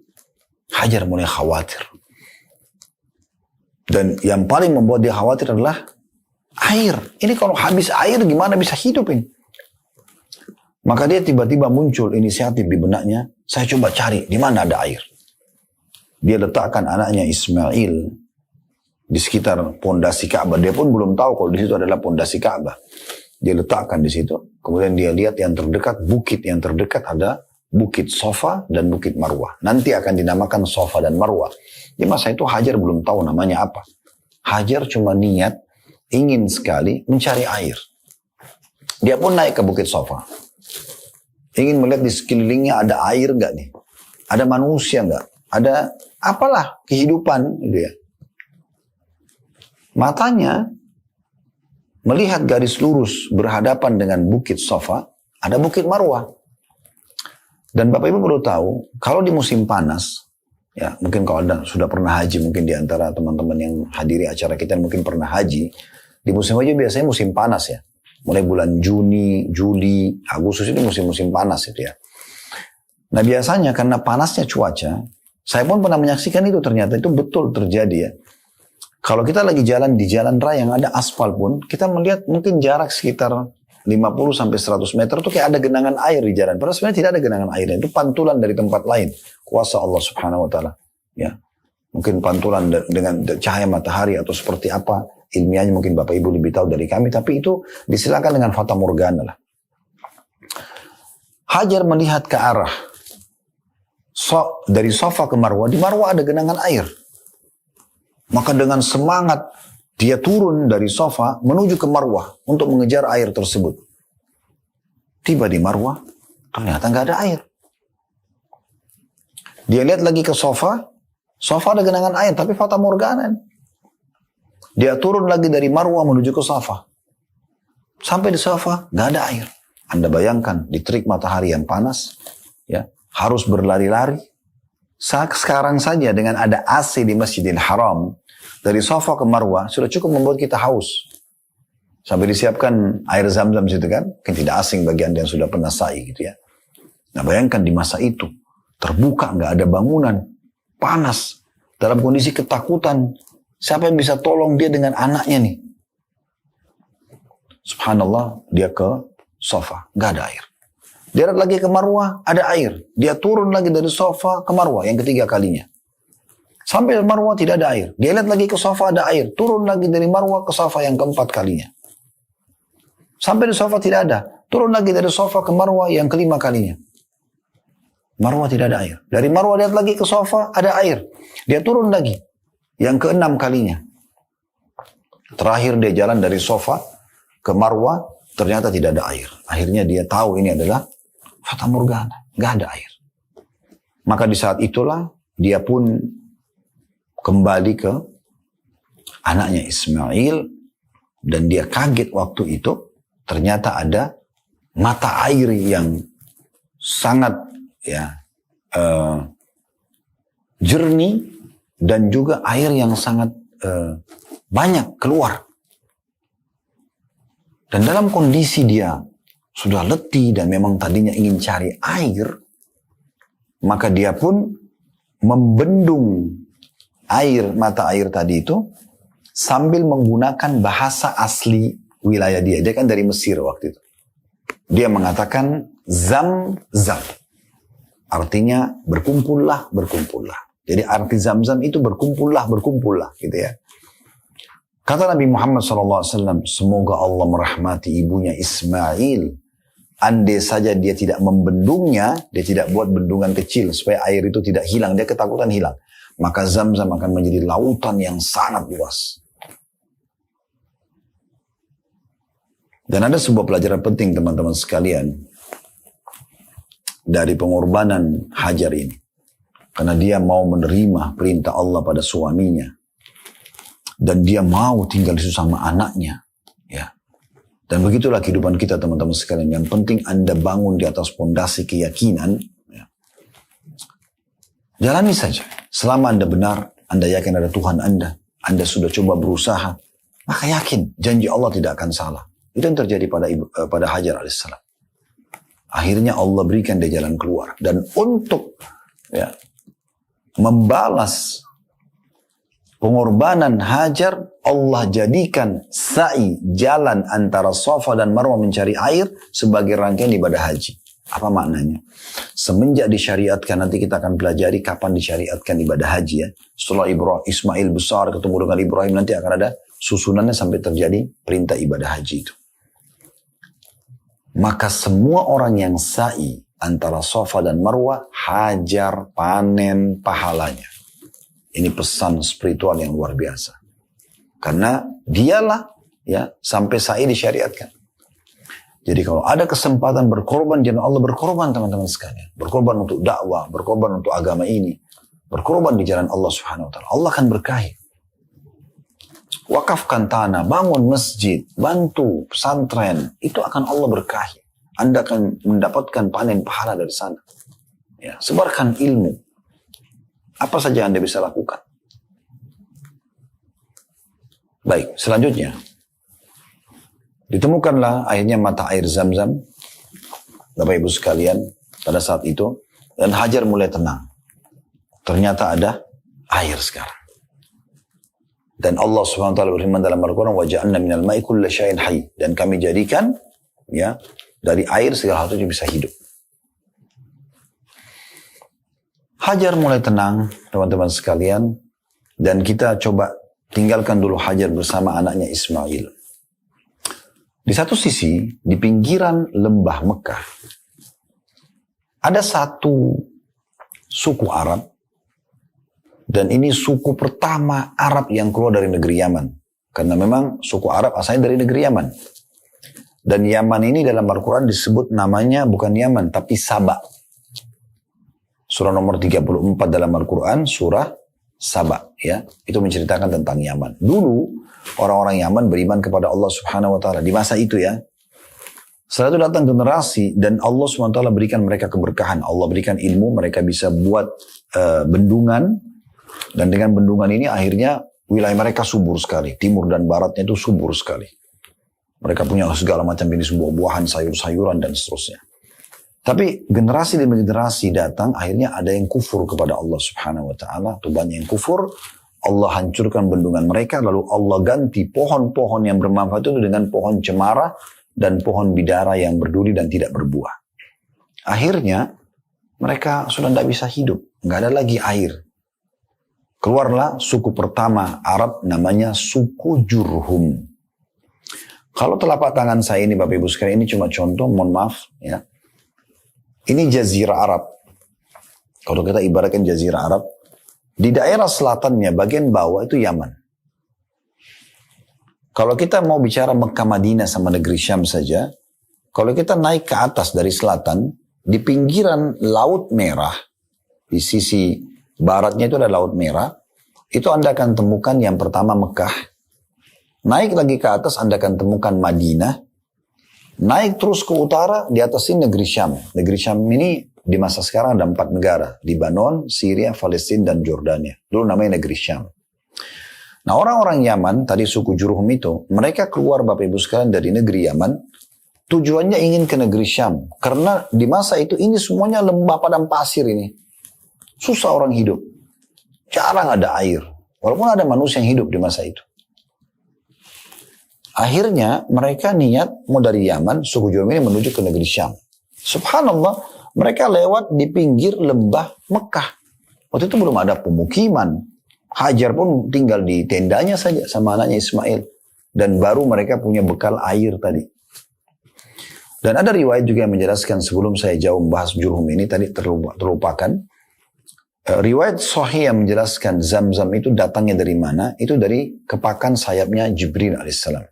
Hajar mulai khawatir. Dan yang paling membuat dia khawatir adalah air. Ini kalau habis air gimana bisa hidup ini? Maka dia tiba-tiba muncul inisiatif di benaknya, saya coba cari di mana ada air. Dia letakkan anaknya Ismail di sekitar pondasi Ka'bah. Dia pun belum tahu kalau di situ adalah pondasi Ka'bah. Dia letakkan di situ. Kemudian dia lihat yang terdekat, bukit yang terdekat ada Bukit Sofa dan Bukit Marwah. Nanti akan dinamakan Sofa dan Marwah. Di masa itu Hajar belum tahu namanya apa. Hajar cuma niat ingin sekali mencari air. Dia pun naik ke Bukit Sofa. Ingin melihat di sekelilingnya ada air nggak nih? Ada manusia nggak? Ada apalah kehidupan gitu ya. Matanya melihat garis lurus berhadapan dengan Bukit Sofa, ada Bukit Marwah. Dan Bapak Ibu perlu tahu, kalau di musim panas, ya mungkin kalau Anda sudah pernah haji, mungkin di antara teman-teman yang hadiri acara kita mungkin pernah haji, di musim haji biasanya musim panas ya. Mulai bulan Juni, Juli, Agustus itu musim-musim panas itu ya. Nah biasanya karena panasnya cuaca, saya pun pernah menyaksikan itu ternyata itu betul terjadi ya. Kalau kita lagi jalan di jalan raya yang ada aspal pun, kita melihat mungkin jarak sekitar 50-100 meter itu kayak ada genangan air di jalan. Padahal sebenarnya tidak ada genangan air. Itu pantulan dari tempat lain. Kuasa Allah subhanahu wa ta'ala. Ya. Mungkin pantulan dengan cahaya matahari atau seperti apa. Ilmiahnya mungkin Bapak Ibu lebih tahu dari kami. Tapi itu disilakan dengan fata morgana lah. Hajar melihat ke arah. Dari Safa ke Marwah. Di Marwah ada genangan air. Maka dengan semangat dia turun dari Safa menuju ke Marwah untuk mengejar air tersebut. Tiba di Marwah, ternyata nggak ada air. Dia lihat lagi ke Safa, Safa ada genangan air, tapi fata morgana. Dia turun lagi dari Marwah menuju ke Safa. Sampai di Safa, nggak ada air. Anda bayangkan, di terik matahari yang panas, ya harus berlari-lari. Sekarang saja dengan ada AC di Masjidil Haram, dari Safa ke Marwah sudah cukup membuat kita haus. Sampai disiapkan air zam-zam situ kan. Mungkin tidak asing bagi Anda yang sudah pernah sa'i gitu ya. Nah bayangkan di masa itu. Terbuka, nggak ada bangunan. Panas. Dalam kondisi ketakutan. Siapa yang bisa tolong dia dengan anaknya nih? Subhanallah, dia ke Safa. Nggak ada air. Dia lagi ke Marwah, ada air. Dia turun lagi dari Safa ke Marwah yang ketiga kalinya. Sampai Marwah tidak ada air. Dia lihat lagi ke Safa ada air. Turun lagi dari Marwah ke Safa yang keempat kalinya. Sampai di Safa tidak ada. Turun lagi dari Safa ke Marwah yang kelima kalinya. Marwah tidak ada air. Dari Marwah lihat lagi ke Safa ada air. Dia turun lagi. Yang keenam kalinya. Terakhir dia jalan dari Safa ke Marwah. Ternyata tidak ada air. Akhirnya dia tahu ini adalah fata morgana. Gak ada air. Maka di saat itulah dia pun kembali ke anaknya Ismail dan dia kaget waktu itu ternyata ada mata air yang sangat ya jernih dan juga air yang sangat banyak keluar. Dan dalam kondisi dia sudah letih dan memang tadinya ingin cari air, maka dia pun membendung mata air tadi itu sambil menggunakan bahasa asli wilayah dia. Dia kan dari Mesir waktu itu. Dia mengatakan zam-zam. Artinya berkumpullah, berkumpullah. Jadi arti zam-zam itu berkumpullah, berkumpullah gitu ya. Kata Nabi Muhammad SAW, semoga Allah merahmati ibunya Ismail. Andai saja dia tidak membendungnya, dia tidak buat bendungan kecil supaya air itu tidak hilang, dia ketakutan hilang. Maka Zam-Zam akan menjadi lautan yang sangat luas. Dan ada sebuah pelajaran penting teman-teman sekalian dari pengorbanan Hajar ini. Karena dia mau menerima perintah Allah pada suaminya. Dan dia mau tinggal di situ sama anaknya. Ya. Dan begitulah kehidupan kita teman-teman sekalian. Yang penting Anda bangun di atas fondasi keyakinan. Ya. Jalani saja. Selama Anda benar, Anda yakin ada Tuhan Anda sudah coba berusaha, maka yakin janji Allah tidak akan salah. Itu yang terjadi pada Hajar alaihissalam. Akhirnya Allah berikan dia jalan keluar. Dan untuk ya, membalas pengorbanan Hajar, Allah jadikan sa'i jalan antara Safa dan Marwah mencari air sebagai rangkaian ibadah haji. Apa maknanya? Semenjak disyariatkan, nanti kita akan pelajari kapan disyariatkan ibadah haji ya. Setelah Ismail besar ketemu dengan Ibrahim, nanti akan ada susunannya sampai terjadi perintah ibadah haji itu. Maka semua orang yang sa'i antara Safa dan Marwah, Hajar panen pahalanya. Ini pesan spiritual yang luar biasa. Karena dialah ya sampai sa'i disyariatkan. Jadi kalau ada kesempatan berkorban, jangan Allah berkorban teman-teman sekalian. Berkorban untuk dakwah, berkorban untuk agama ini. Berkorban di jalan Allah subhanahu wa ta'ala. Allah akan berkahi. Wakafkan tanah, bangun masjid, bantu pesantren. Itu akan Allah berkahi. Anda akan mendapatkan panen pahala dari sana. Ya, sebarkan ilmu. Apa saja Anda bisa lakukan. Baik, selanjutnya. Ditemukanlah akhirnya mata air Zam-Zam, Bapak Ibu sekalian, pada saat itu. Dan Hajar mulai tenang. Ternyata ada air sekarang. Dan Allah SWT berfirman dalam Al-Quran, وَجَعَلْنَا مِنَ الْمَاءِ كُلَّ شَيْءٍ حَيٍّ. Dan kami jadikan, ya, dari air segala sesuatu bisa hidup. Hajar mulai tenang, teman-teman sekalian. Dan kita coba tinggalkan dulu Hajar bersama anaknya Ismail. Di satu sisi, di pinggiran lembah Mekah, ada satu suku Arab. Dan ini suku pertama Arab yang keluar dari negeri Yaman. Karena memang suku Arab asalnya dari negeri Yaman. Dan Yaman ini dalam Al-Quran disebut namanya bukan Yaman, tapi Saba. Surah nomor 34 dalam Al-Quran, surah Saba. Ya, itu menceritakan tentang Yaman. Dulu, orang-orang Yaman beriman kepada Allah Subhanahu Wa Taala. Di masa itu ya. Setelah itu datang generasi dan Allah Subhanahu Wa Taala berikan mereka keberkahan. Allah berikan ilmu, mereka bisa buat bendungan. Dan dengan bendungan ini akhirnya wilayah mereka subur sekali. Timur dan baratnya itu subur sekali. Mereka punya segala macam jenis buah-buahan, sayur-sayuran dan seterusnya. Tapi generasi demi generasi datang, akhirnya ada yang kufur kepada Allah Subhanahu Wa Taala. Tuh banyak yang kufur. Allah hancurkan bendungan mereka, lalu Allah ganti pohon-pohon yang bermanfaat itu dengan pohon cemara dan pohon bidara yang berduri dan tidak berbuah. Akhirnya mereka sudah tidak bisa hidup, nggak ada lagi air. Keluarlah suku pertama Arab namanya suku Jurhum. Kalau telapak tangan saya ini Bapak Ibu sekalian, ini cuma contoh, mohon maaf ya. Ini jazirah Arab. Kalau kita ibaratkan jazirah Arab, di daerah selatannya bagian bawah itu Yaman. Kalau kita mau bicara Mekah Madinah sama negeri Syam saja, kalau kita naik ke atas dari selatan, di pinggiran Laut Merah, di sisi baratnya itu ada Laut Merah, itu Anda akan temukan yang pertama Mekah. Naik lagi ke atas Anda akan temukan Madinah. Naik terus ke utara, di atas ini negeri Syam. Negeri Syam ini di masa sekarang ada 4 negara. Libanon, Syria, Palestina, dan Jordania. Dulu namanya negeri Syam. Nah orang-orang Yaman, tadi suku Jurhum itu, mereka keluar Bapak Ibu sekalian dari negeri Yaman, tujuannya ingin ke negeri Syam. Karena di masa itu ini semuanya lembah padang pasir ini. Susah orang hidup. Jarang ada air. Walaupun ada manusia yang hidup di masa itu. Akhirnya mereka niat mau dari Yaman, suku Jurhum ini menuju ke negeri Syam. Subhanallah, mereka lewat di pinggir lembah Mekah. Waktu itu belum ada pemukiman. Hajar pun tinggal di tendanya saja sama anaknya Ismail. Dan baru mereka punya bekal air tadi. Dan ada riwayat juga yang menjelaskan sebelum saya jauh membahas Jurhum ini tadi terlupakan. Riwayat Sahih yang menjelaskan Zam-Zam itu datangnya dari mana? Itu dari kepakan sayapnya Jibril alaihissalam.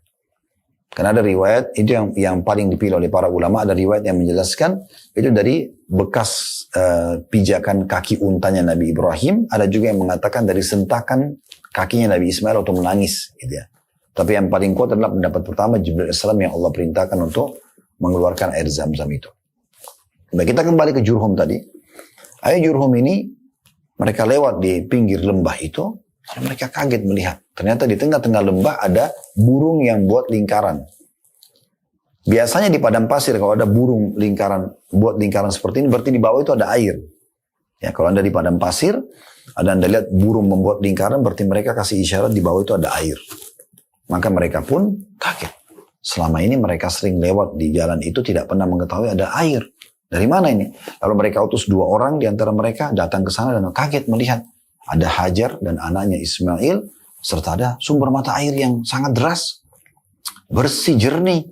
Karena ada riwayat, itu yang paling dipilih oleh para ulama, ada riwayat yang menjelaskan itu dari bekas pijakan kaki untanya Nabi Ibrahim, ada juga yang mengatakan dari sentakan kakinya Nabi Ismail atau menangis. Gitu ya. Tapi yang paling kuat adalah pendapat pertama Jibril AS yang Allah perintahkan untuk mengeluarkan air Zam-Zam itu. Baik, kita kembali ke Jurhum tadi. Air Jurhum ini, mereka lewat di pinggir lembah itu, lalu mereka kaget melihat. Ternyata di tengah-tengah lembah ada burung yang buat lingkaran. Biasanya di padang pasir kalau ada burung lingkaran, buat lingkaran seperti ini, berarti di bawah itu ada air. Ya, kalau Anda di padang pasir, Anda lihat burung membuat lingkaran, berarti mereka kasih isyarat di bawah itu ada air. Maka mereka pun kaget. Selama ini mereka sering lewat di jalan itu tidak pernah mengetahui ada air. Dari mana ini? Lalu mereka utus 2 orang di antara mereka datang ke sana dan kaget melihat ada Hajar dan anaknya Ismail serta ada sumber mata air yang sangat deras, bersih, jernih.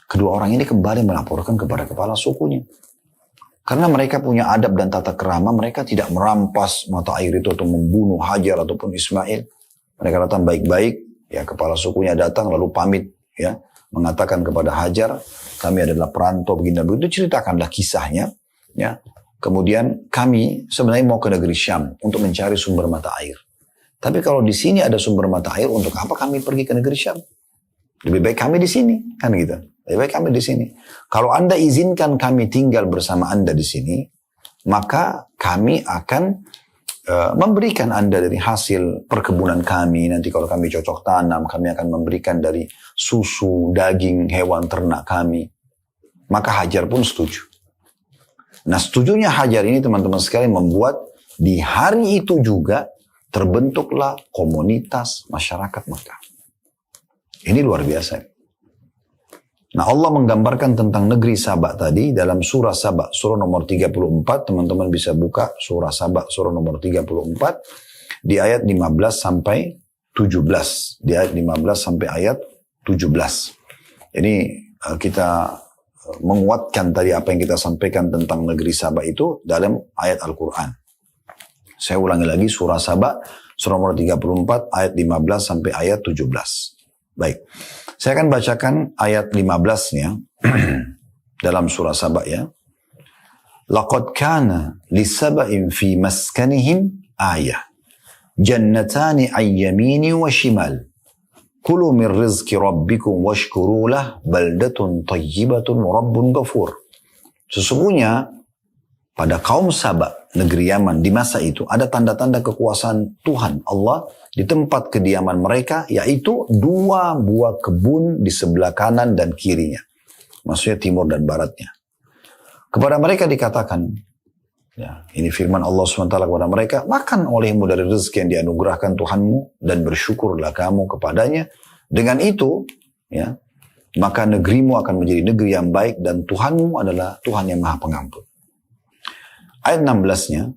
Kedua orang ini kembali melaporkan kepada kepala sukunya. Karena mereka punya adab dan tata kerama, mereka tidak merampas mata air itu atau membunuh Hajar ataupun Ismail. Mereka datang baik-baik, ya kepala sukunya datang lalu pamit, ya mengatakan kepada Hajar, kami adalah perantau begini begitu, ceritakanlah kisahnya, ya. Kemudian kami sebenarnya mau ke negeri Syam untuk mencari sumber mata air. Tapi kalau di sini ada sumber mata air, untuk apa kami pergi ke negeri Syam? Lebih baik kami di sini, kan gitu. Lebih baik kami di sini. Kalau Anda izinkan kami tinggal bersama Anda di sini, maka kami akan memberikan Anda dari hasil perkebunan kami. Nanti kalau kami cocok tanam, kami akan memberikan dari susu, daging, hewan ternak kami. Maka Hajar pun setuju. Nah, setujunya Hajar ini teman-teman sekalian membuat di hari itu juga terbentuklah komunitas masyarakat Mekah. Ini luar biasa. Nah, Allah menggambarkan tentang negeri Saba tadi dalam surah Saba, surah nomor 34. Teman-teman bisa buka surah Saba, surah nomor 34 di ayat 15 sampai 17. Di ayat 15 sampai ayat 17. Ini kita menguatkan tadi apa yang kita sampaikan tentang negeri Saba itu dalam ayat Al-Quran. Saya ulangi lagi surah Saba, surah nomor 34 ayat 15 sampai ayat 17. Baik. Saya akan bacakan ayat 15-nya dalam surah Saba ya. Laqad kana lisaba'in fi maskanihim ayah. Jannatani ayyamini wa shimal. Kulu min rizki rabbikum washkuru lah baldatun tayyibatun wa rabbun ghafur. Sesungguhnya pada kaum Saba, negeri Yaman di masa itu ada tanda-tanda kekuasaan Tuhan Allah di tempat kediaman mereka, yaitu 2 buah kebun di sebelah kanan dan kirinya. Maksudnya timur dan baratnya. Kepada mereka dikatakan, ya, ini firman Allah SWT kepada mereka, makan olehmu dari rezeki yang dianugerahkan Tuhanmu dan bersyukurlah kamu kepadanya. Dengan itu, ya, maka negerimu akan menjadi negeri yang baik dan Tuhanmu adalah Tuhan yang Maha Pengampun. Ayat 16-nya,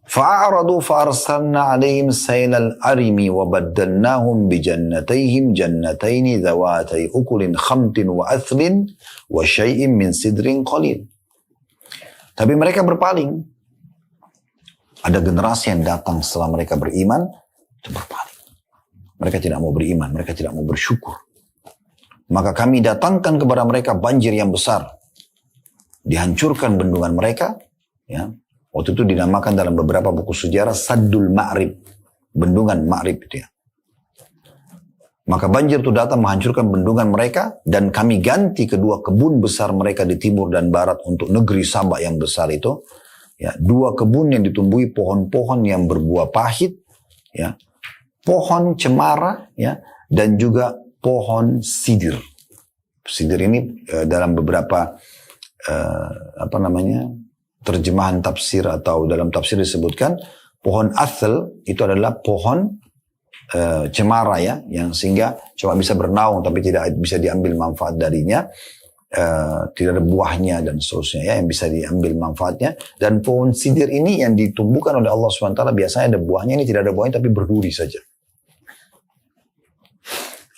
فَأَعْرَضُوا فَأَرْسَلْنَا عَلَيْهِمْ سَيْلَ الْأَرِمِ وَبَدَّلْنَاهُمْ بِجَنَّتَيْهِمْ جَنَّتَيْنِ ذَوَاتَيْ أُكُلٍ خَمْطٍ وَأَثْلٍ وَشَيْءٍ مِّنْ سِدْرٍ قَلِيلٍ. Tapi mereka berpaling. Ada generasi yang datang setelah mereka beriman, itu berpaling. Mereka tidak mau beriman, mereka tidak mau bersyukur. Maka kami datangkan kepada mereka banjir yang besar. Dihancurkan bendungan mereka, ya. Waktu itu dinamakan dalam beberapa buku sejarah Saddul Ma'rib. Bendungan Ma'rib itu ya. Maka banjir itu datang menghancurkan bendungan mereka. Dan kami ganti kedua kebun besar mereka di timur dan barat untuk negeri Saba yang besar itu. Ya, 2 kebun yang ditumbuhi pohon-pohon yang berbuah pahit. Ya, pohon cemara. Ya, dan juga pohon sidir. Sidir ini dalam beberapa terjemahan tafsir atau dalam tafsir disebutkan pohon asl itu adalah pohon cemara ya, yang sehingga cuma bisa bernaung tapi tidak bisa diambil manfaat darinya, tidak ada buahnya dan seterusnya ya, yang bisa diambil manfaatnya. Dan pohon sidir ini yang ditumbuhkan oleh Allah SWT biasanya ada buahnya, ini tidak ada buahnya tapi berduri saja.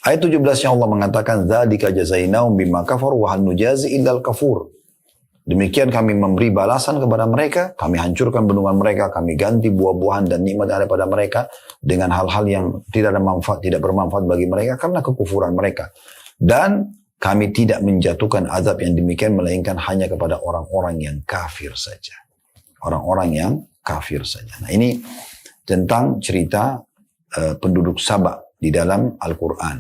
Ayat 17-nya Allah mengatakan dzalika jazainahum bima kafaru wa hal nujazi illal kafur. Demikian kami memberi balasan kepada mereka, kami hancurkan bendungan mereka, kami ganti buah-buahan dan nikmat yang ada pada mereka dengan hal-hal yang tidak ada manfaat, tidak bermanfaat bagi mereka karena kekufuran mereka. Dan kami tidak menjatuhkan azab yang demikian melainkan hanya kepada orang-orang yang kafir saja. Orang-orang yang kafir saja. Nah, ini tentang cerita penduduk Saba di dalam Al-Quran.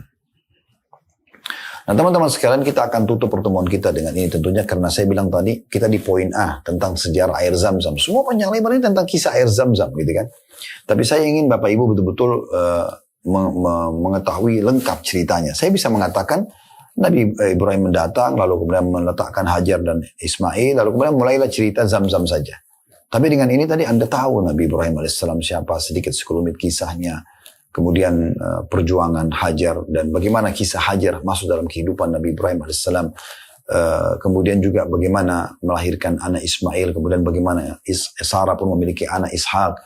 Nah, teman-teman sekalian, kita akan tutup pertemuan kita dengan ini tentunya karena saya bilang tadi kita di poin A tentang sejarah air Zam-Zam. Semua panjang lebar ini tentang kisah air Zam-Zam gitu kan. Tapi saya ingin Bapak Ibu betul-betul mengetahui lengkap ceritanya. Saya bisa mengatakan Nabi Ibrahim mendatang lalu kemudian meletakkan Hajar dan Ismail lalu kemudian mulailah cerita Zam-Zam saja. Tapi dengan ini tadi Anda tahu Nabi Ibrahim alaihissalam siapa, sedikit sekelumit kisahnya. Kemudian perjuangan Hajar dan bagaimana kisah Hajar masuk dalam kehidupan Nabi Ibrahim AS. Kemudian juga bagaimana melahirkan anak Ismail. Kemudian bagaimana Sarah pun memiliki anak Ishak.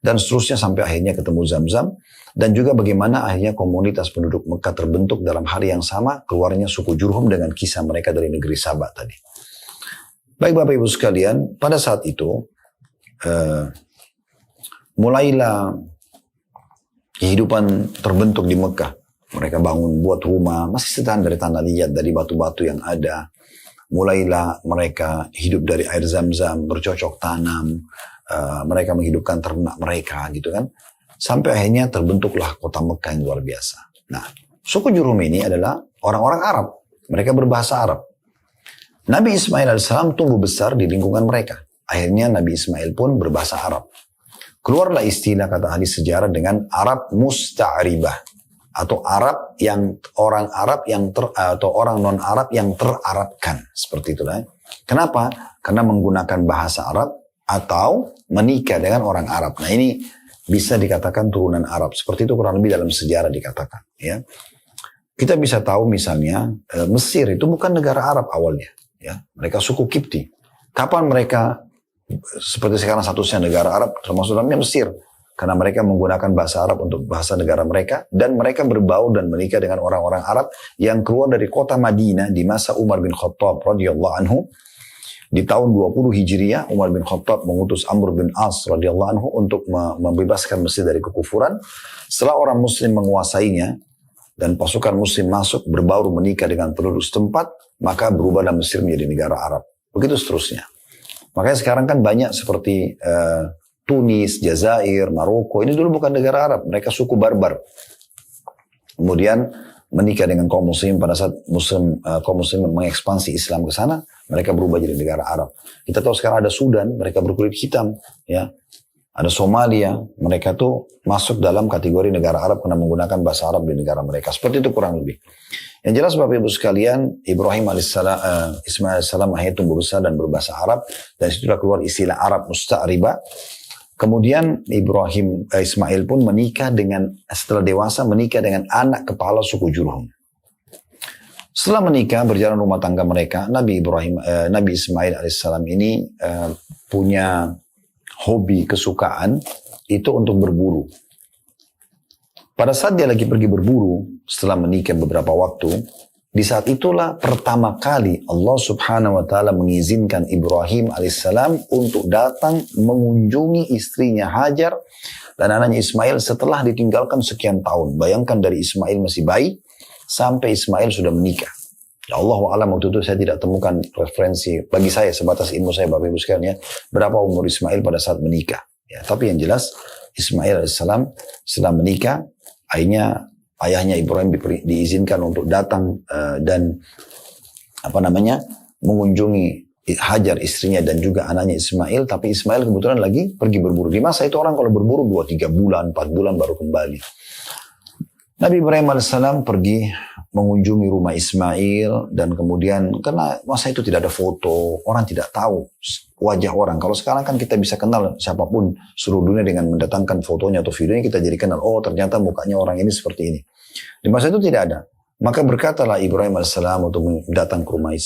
Dan seterusnya sampai akhirnya ketemu Zam-Zam. Dan juga bagaimana akhirnya komunitas penduduk Mekah terbentuk dalam hari yang sama. Keluarnya suku Jurhum dengan kisah mereka dari negeri Saba tadi. Baik Bapak Ibu sekalian, pada saat itu mulailah kehidupan terbentuk di Mekah. Mereka bangun, buat rumah, masih setahan dari tanah liat, dari batu-batu yang ada. Mulailah mereka hidup dari air Zam-Zam, bercocok tanam. Mereka menghidupkan ternak mereka, gitu kan. Sampai akhirnya terbentuklah kota Mekah yang luar biasa. Nah, suku Jurhum ini adalah orang-orang Arab. Mereka berbahasa Arab. Nabi Ismail AS tumbuh besar di lingkungan mereka. Akhirnya Nabi Ismail pun berbahasa Arab. Keluarlah istilah kata ahli sejarah dengan Arab musta'ribah. Atau Arab yang orang Arab yang atau orang non Arab yang terarabkan, seperti itulah. Kenapa? Karena menggunakan bahasa Arab atau menikah dengan orang Arab. Nah ini bisa dikatakan turunan Arab. Seperti itu kurang lebih dalam sejarah dikatakan. Ya, kita bisa tahu misalnya Mesir itu bukan negara Arab awalnya. Ya, mereka suku Kipti. Kapan mereka seperti sekarang statusnya negara Arab, termasuk dalamnya Mesir? Karena mereka menggunakan bahasa Arab untuk bahasa negara mereka. Dan mereka berbaur dan menikah dengan orang-orang Arab yang keluar dari kota Madinah di masa Umar bin Khattab radhiyallahu anhu. Di tahun 20 Hijriah, Umar bin Khattab mengutus Amr bin As radhiyallahu anhu untuk membebaskan Mesir dari kekufuran. Setelah orang Muslim menguasainya dan pasukan Muslim masuk berbaur menikah dengan penduduk setempat, maka berubahlah Mesir menjadi negara Arab. Begitu seterusnya. Makanya sekarang kan banyak seperti Tunis, Jazair, Maroko, ini dulu bukan negara Arab, mereka suku barbar. Kemudian menikah dengan kaum muslim pada saat kaum muslim mengekspansi Islam ke sana, mereka berubah jadi negara Arab. Kita tahu sekarang ada Sudan, mereka berkulit hitam, ya. Ada Somalia, mereka tuh masuk dalam kategori negara Arab karena menggunakan bahasa Arab di negara mereka. Seperti itu kurang lebih. Yang jelas Bapak Ibu sekalian, Ibrahim alaihissalam, Ismail alaihissalam akhirnya tumbuh besar dan berbahasa Arab, dan situlah keluar istilah Arab musta'ribah. Kemudian Ismail pun menikah dengan, setelah dewasa menikah dengan anak kepala suku Jurhum. Setelah menikah berjalan rumah tangga mereka, Nabi Ismail alaihissalam ini punya hobi kesukaan itu untuk berburu. Pada saat dia lagi pergi berburu, setelah menikah beberapa waktu, di saat itulah pertama kali Allah subhanahu wa ta'ala mengizinkan Ibrahim alaihissalam untuk datang mengunjungi istrinya Hajar dan anaknya Ismail setelah ditinggalkan sekian tahun. Bayangkan dari Ismail masih bayi sampai Ismail sudah menikah. Ya Allah wa'alam waktu itu saya tidak temukan referensi, bagi saya sebatas ilmu saya Bapak Ibu sekalian ya, berapa umur Ismail pada saat menikah. Ya, tapi yang jelas Ismail alaihissalam setelah menikah, akhirnya ayahnya Ibrahim diizinkan untuk datang dan mengunjungi Hajar istrinya dan juga anaknya Ismail. Tapi Ismail kebetulan lagi pergi berburu. Di masa itu orang kalau berburu 2-3 bulan, 4 bulan baru kembali. Nabi Ibrahim alaihissalam pergi mengunjungi rumah Ismail dan kemudian karena masa itu tidak ada foto, orang tidak tahu wajah orang. Kalau sekarang kan kita bisa kenal siapapun seluruh dunia dengan mendatangkan fotonya atau videonya, kita jadi kenal, oh ternyata mukanya orang ini seperti ini. Di masa itu tidak ada. Maka berkatalah Ibrahim alaihissalam untuk datang ke rumah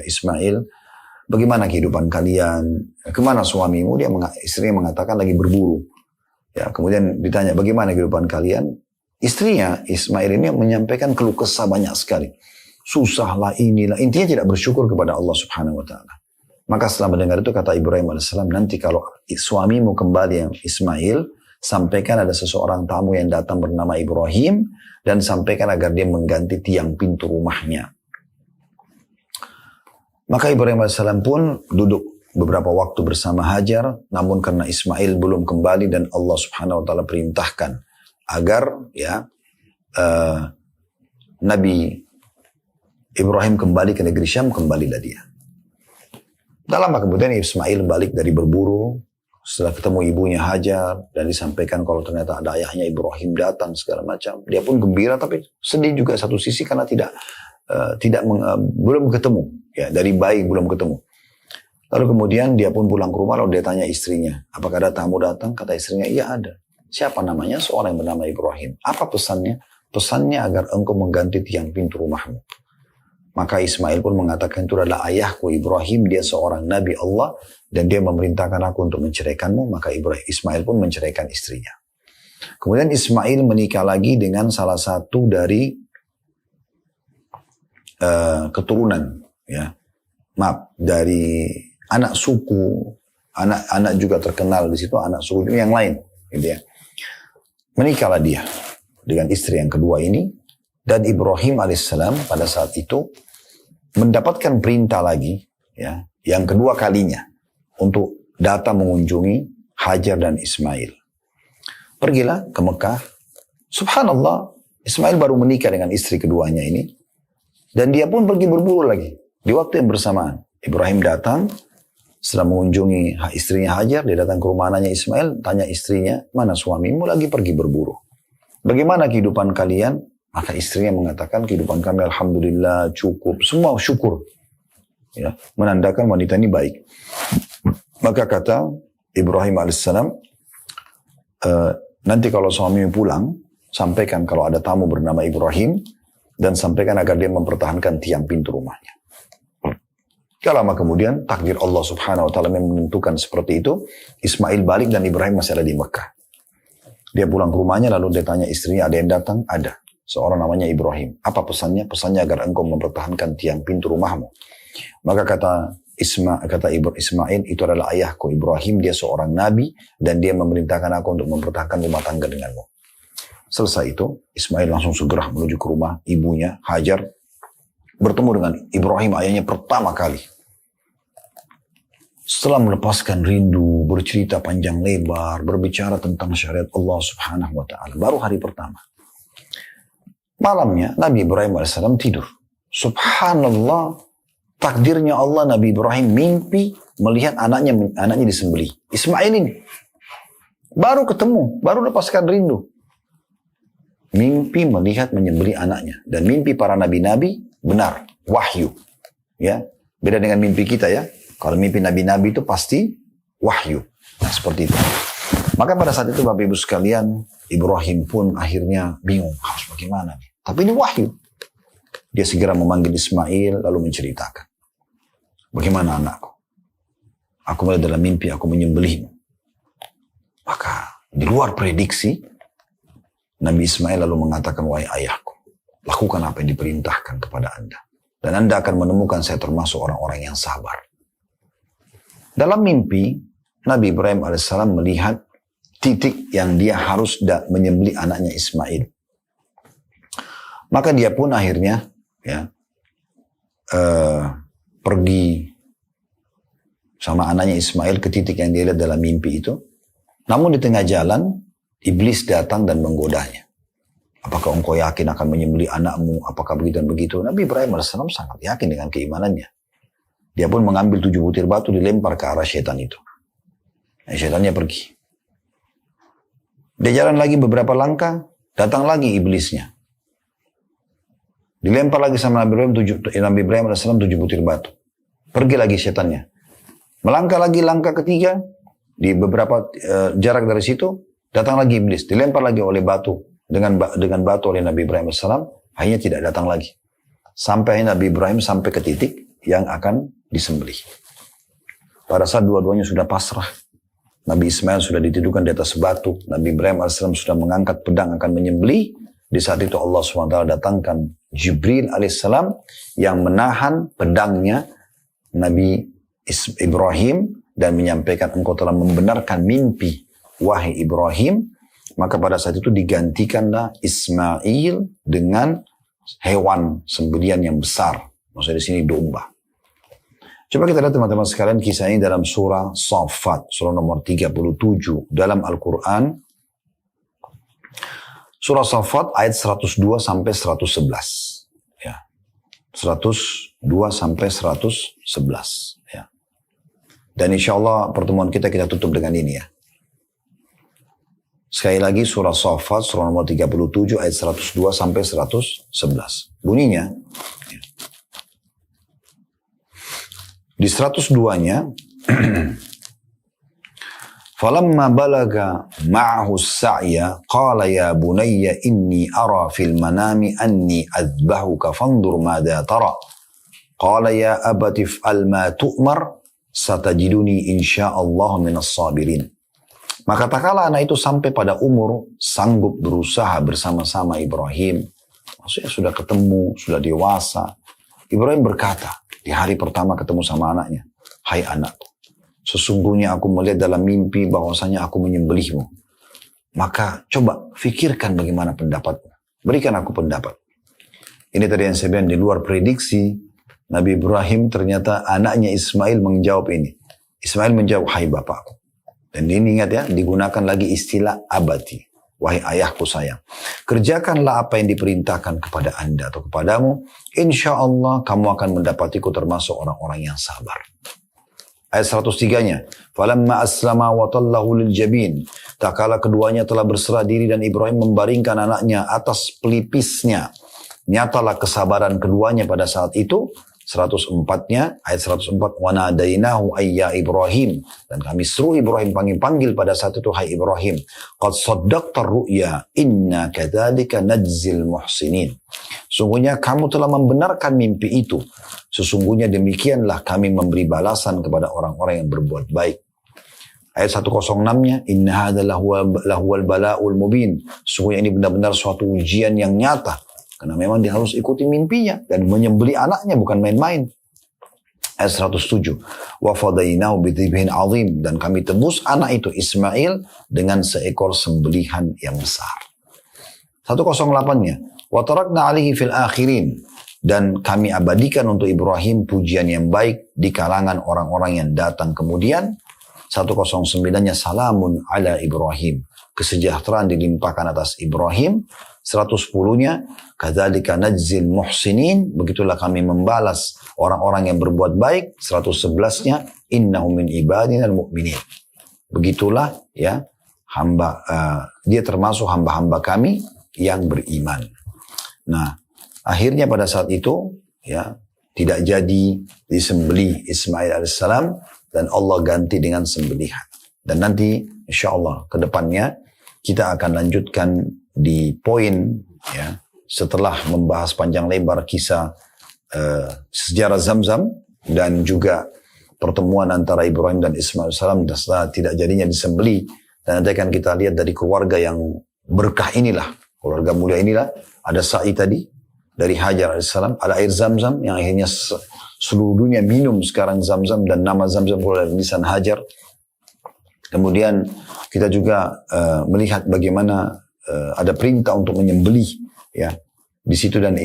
Ismail, bagaimana kehidupan kalian? Kemana suamimu? Istrinya mengatakan lagi berburu. Ya, kemudian ditanya bagaimana kehidupan kalian? Istrinya Ismail ini menyampaikan keluh kesah banyak sekali. Susahlah inilah. Intinya tidak bersyukur kepada Allah subhanahu wa ta'ala. Maka setelah mendengar itu kata Ibrahim alaihissalam, nanti kalau suamimu kembali yang Ismail, sampaikan ada seseorang tamu yang datang bernama Ibrahim dan sampaikan agar dia mengganti tiang pintu rumahnya. Maka Ibrahim alaihissalam pun duduk beberapa waktu bersama Hajar, namun karena Ismail belum kembali dan Allah subhanahu wa ta'ala perintahkan agar Nabi Ibrahim kembali ke negeri Syam, kembalilah dia. Tak lama kemudian Ismail balik dari berburu, setelah ketemu ibunya Hajar dan disampaikan kalau ternyata ada ayahnya Ibrahim datang segala macam. Dia pun gembira tapi sedih juga satu sisi karena belum ketemu, ya, dari bayi belum ketemu. Lalu kemudian dia pun pulang ke rumah, lalu dia tanya istrinya, apakah ada tamu datang? Kata istrinya, iya ada. Siapa namanya? Seorang yang bernama Ibrahim. Apa pesannya? Pesannya agar engkau mengganti tiang pintu rumahmu. Maka Ismail pun mengatakan itu adalah ayahku Ibrahim, dia seorang Nabi Allah dan dia memerintahkan aku untuk menceraikanmu. Maka Ismail pun menceraikan istrinya. Kemudian Ismail menikah lagi dengan salah satu dari keturunan, ya, dari anak suku, anak juga terkenal di situ, anak suku yang lain, gitu ya. Menikahlah dia dengan istri yang kedua ini, dan Ibrahim alaihissalam pada saat itu mendapatkan perintah lagi, ya, yang kedua kalinya untuk datang mengunjungi Hajar dan Ismail. Pergilah ke Mekah. Subhanallah, Ismail baru menikah dengan istri keduanya ini, dan dia pun pergi berburu lagi di waktu yang bersamaan. Ibrahim datang Setelah mengunjungi istrinya Hajar, dia datang ke rumah anaknya Ismail, tanya istrinya, mana suamimu? Lagi pergi berburu. Bagaimana kehidupan kalian? Maka istrinya mengatakan, kehidupan kami alhamdulillah cukup, semua syukur. Ya, menandakan wanita ini baik. Maka kata Ibrahim alaihissalam, nanti kalau suami pulang, sampaikan kalau ada tamu bernama Ibrahim, dan sampaikan agar dia mempertahankan tiang pintu rumahnya. Gak lama kemudian, takdir Allah subhanahu wa ta'ala menentukan seperti itu, Ismail balik dan Ibrahim masih ada di Mekah. Dia pulang ke rumahnya, lalu dia tanya istrinya, ada yang datang? Ada. Seorang namanya Ibrahim. Apa pesannya? Pesannya agar engkau mempertahankan tiang pintu rumahmu. Maka kata Ismail, itu adalah ayahku Ibrahim, dia seorang nabi, dan dia memerintahkan aku untuk mempertahankan rumah tangga denganmu. Selesai itu, Ismail langsung segera menuju ke rumah ibunya, Hajar, bertemu dengan Ibrahim, ayahnya pertama kali. Setelah melepaskan rindu, bercerita panjang lebar, berbicara tentang syariat Allah subhanahu wa ta'ala. Baru hari pertama. Malamnya, Nabi Ibrahim AS tidur. Subhanallah, takdirnya Allah, Nabi Ibrahim mimpi melihat anaknya disembelih. Ismail ini. Baru ketemu, baru lepaskan rindu. Mimpi melihat menyembelih anaknya. Dan mimpi para nabi-nabi benar, wahyu. Ya, beda dengan mimpi kita ya. Kalau mimpi nabi-nabi itu pasti wahyu. Nah, seperti itu. Maka pada saat itu Bapak Ibu sekalian, Ibrahim pun akhirnya bingung, harus bagaimana nih. Tapi ini wahyu. Dia segera memanggil Ismail lalu menceritakan. Bagaimana anakku? Aku melihat dalam mimpi aku menyembelihmu. Maka di luar prediksi, Nabi Ismail lalu mengatakan, wahai ayahku, lakukan apa yang diperintahkan kepada Anda. Dan Anda akan menemukan saya termasuk orang-orang yang sabar. Dalam mimpi, Nabi Ibrahim AS melihat titik yang dia harus menyembelih anaknya Ismail. Maka dia pun akhirnya pergi sama anaknya Ismail ke titik yang dia lihat dalam mimpi itu. Namun di tengah jalan, iblis datang dan menggodanya. Apakah engkau yakin akan menyembelih anakmu? Apakah begitu dan begitu? Nabi Ibrahim AS sangat yakin dengan keimanannya. Dia pun mengambil 7 butir batu dilempar ke arah syaitan itu. Nah, syaitannya pergi. Dia jalan lagi beberapa langkah, datang lagi iblisnya. Dilempar lagi sama Nabi Ibrahim AS 7 butir batu. Pergi lagi syaitannya. Melangkah lagi langkah ketiga, di beberapa jarak dari situ, datang lagi iblis. Dilempar lagi oleh batu. Dengan batu oleh Nabi Ibrahim AS, akhirnya tidak datang lagi. Sampai Nabi Ibrahim sampai ke titik yang akan disembelih. Pada saat dua-duanya sudah pasrah, Nabi Ismail sudah ditidurkan di atas batu, Nabi Ibrahim AS sudah mengangkat pedang akan menyembelih. Di saat itu Allah SWT datangkan Jibril AS yang menahan pedangnya Nabi Ibrahim dan menyampaikan, engkau telah membenarkan mimpi, wahai Ibrahim. Maka pada saat itu digantikanlah Ismail dengan hewan sembelihan yang besar. Maksudnya di sini domba. Coba kita lihat teman-teman sekalian kisah ini dalam surah Saffat, surah nomor 37 dalam Al-Quran. Surah Saffat ayat 102 sampai 111. Ya. 102 sampai 111. Ya. Dan insya Allah pertemuan kita tutup dengan ini ya. Sekali lagi surah Saffat, surah nomor 37 ayat 102 sampai 111. Bunyinya, di 102-nya, Falamma balaga ma'ahu as-sa'ya qala ya bunayya inni ara fil manami anni adbahuka fandur madha tara. Qala ya abati if'al ma tu'mar satajiduni insyaallah minas sabirin. Maka tak kala anak itu sampai pada umur sanggup berusaha bersama-sama Ibrahim. Maksudnya sudah ketemu, sudah dewasa. Ibrahim berkata di hari pertama ketemu sama anaknya, hai anakku, sesungguhnya aku melihat dalam mimpi bahwasanya aku menyembelihmu. Maka coba fikirkan bagaimana pendapatmu. Berikan aku pendapat. Ini tadi yang saya bilang di luar prediksi. Nabi Ibrahim ternyata anaknya Ismail menjawab ini. Ismail menjawab, hai bapakku. Dan ini ingat ya, digunakan lagi istilah abati. Wahai ayahku sayang. Kerjakanlah apa yang diperintahkan kepada anda atau kepadamu. Insya Allah kamu akan mendapatiku termasuk orang-orang yang sabar. Ayat 103-nya. Falamma aslama wa tallahu lil jabin. Tak kala keduanya telah berserah diri dan Ibrahim membaringkan anaknya atas pelipisnya. Nyatalah kesabaran keduanya pada saat itu. 104-nya, ayat 104. Wa nadainahu ayya Ibrahim. Dan kami seru Ibrahim panggil pada saat itu, hai Ibrahim. Qad saddaqta ru'ya inna kadzalika najzil muhsinin. Sungguhnya kamu telah membenarkan mimpi itu. Sesungguhnya demikianlah kami memberi balasan kepada orang-orang yang berbuat baik. Ayat 106-nya, inna hadza lahuwal bala'ul mubin. Sungguhnya ini benar-benar suatu ujian yang nyata. Karena memang dia harus ikuti mimpinya dan menyembelih anaknya bukan main-main. Ayat 107. Wa fadainahu bidhibhin azim, dan kami tebus anak itu Ismail dengan seekor sembelihan yang besar. 108-nya. Wa tarakna alaihi fil akhirin, dan kami abadikan untuk Ibrahim pujian yang baik di kalangan orang-orang yang datang kemudian. 109-nya salamun ala Ibrahim. Kesejahteraan dilimpahkan atas Ibrahim. 110-nya kadzalika najzil muhsinin, begitulah kami membalas orang-orang yang berbuat baik. 111-nya innahu min ibadinal mu'minin. Begitulah ya hamba dia termasuk hamba-hamba kami yang beriman. Nah, akhirnya pada saat itu ya tidak jadi disembelih Ismail alaihissalam dan Allah ganti dengan sembelihan. Dan nanti insyaallah ke depannya kita akan lanjutkan di poin ya setelah membahas panjang lebar kisah sejarah Zamzam dan juga pertemuan antara Ibrahim dan Ismail alaihissalam dan setelah tidak jadinya disembelih, dan nanti akan kita lihat dari keluarga yang berkah inilah, keluarga mulia inilah, ada sa'i tadi dari Hajar alaihissalam, ada air Zamzam yang akhirnya seluruh dunia minum sekarang Zamzam, dan nama Zamzam keluar dari lisan Hajar. Kemudian kita juga melihat bagaimana ada perintah untuk menyembelih ya di situ, dan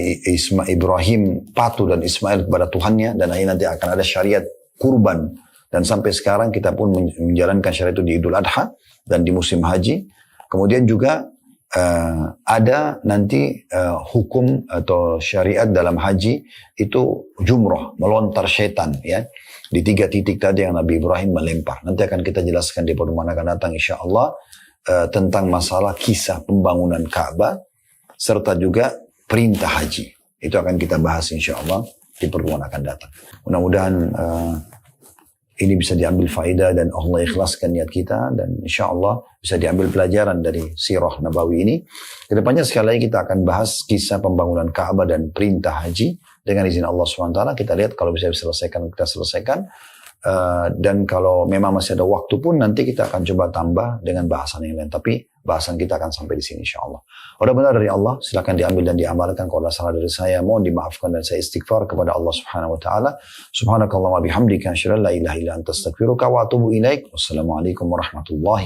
Ibrahim patuh dan Ismail kepada Tuhannya, dan nanti akan ada syariat kurban, dan sampai sekarang kita pun menjalankan syariat itu di Idul Adha dan di musim haji. Kemudian juga ada nanti hukum atau syariat dalam haji itu jumroh, melontar setan ya di 3 titik tadi yang Nabi Ibrahim melempar. Nanti akan kita jelaskan di pertemuan akan datang insyaallah tentang masalah kisah pembangunan Ka'bah serta juga perintah haji. Itu akan kita bahas insyaallah di pertemuan akan datang. Mudah-mudahan ini bisa diambil faedah dan Allah ikhlaskan niat kita, dan insyaallah bisa diambil pelajaran dari sirah Nabawi ini. Kedepannya sekali lagi kita akan bahas kisah pembangunan Ka'bah dan perintah haji dengan izin Allah SWT. Kita lihat kalau bisa diselesaikan kita selesaikan. Dan kalau memang masih ada waktu pun nanti kita akan coba tambah dengan bahasan yang lain. Tapi bahasan kita akan sampai di sini insyaallah. Kalau benar dari Allah silakan diambil dan diamalkan. Kalau salah dari saya mohon dimaafkan dan saya istighfar kepada Allah Subhanahu wa taala. Subhanakallahumma bihamdika asyhadu an la ilaha illa anta astaghfiruka wa atubu ilaik. Wassalamualaikum warahmatullahi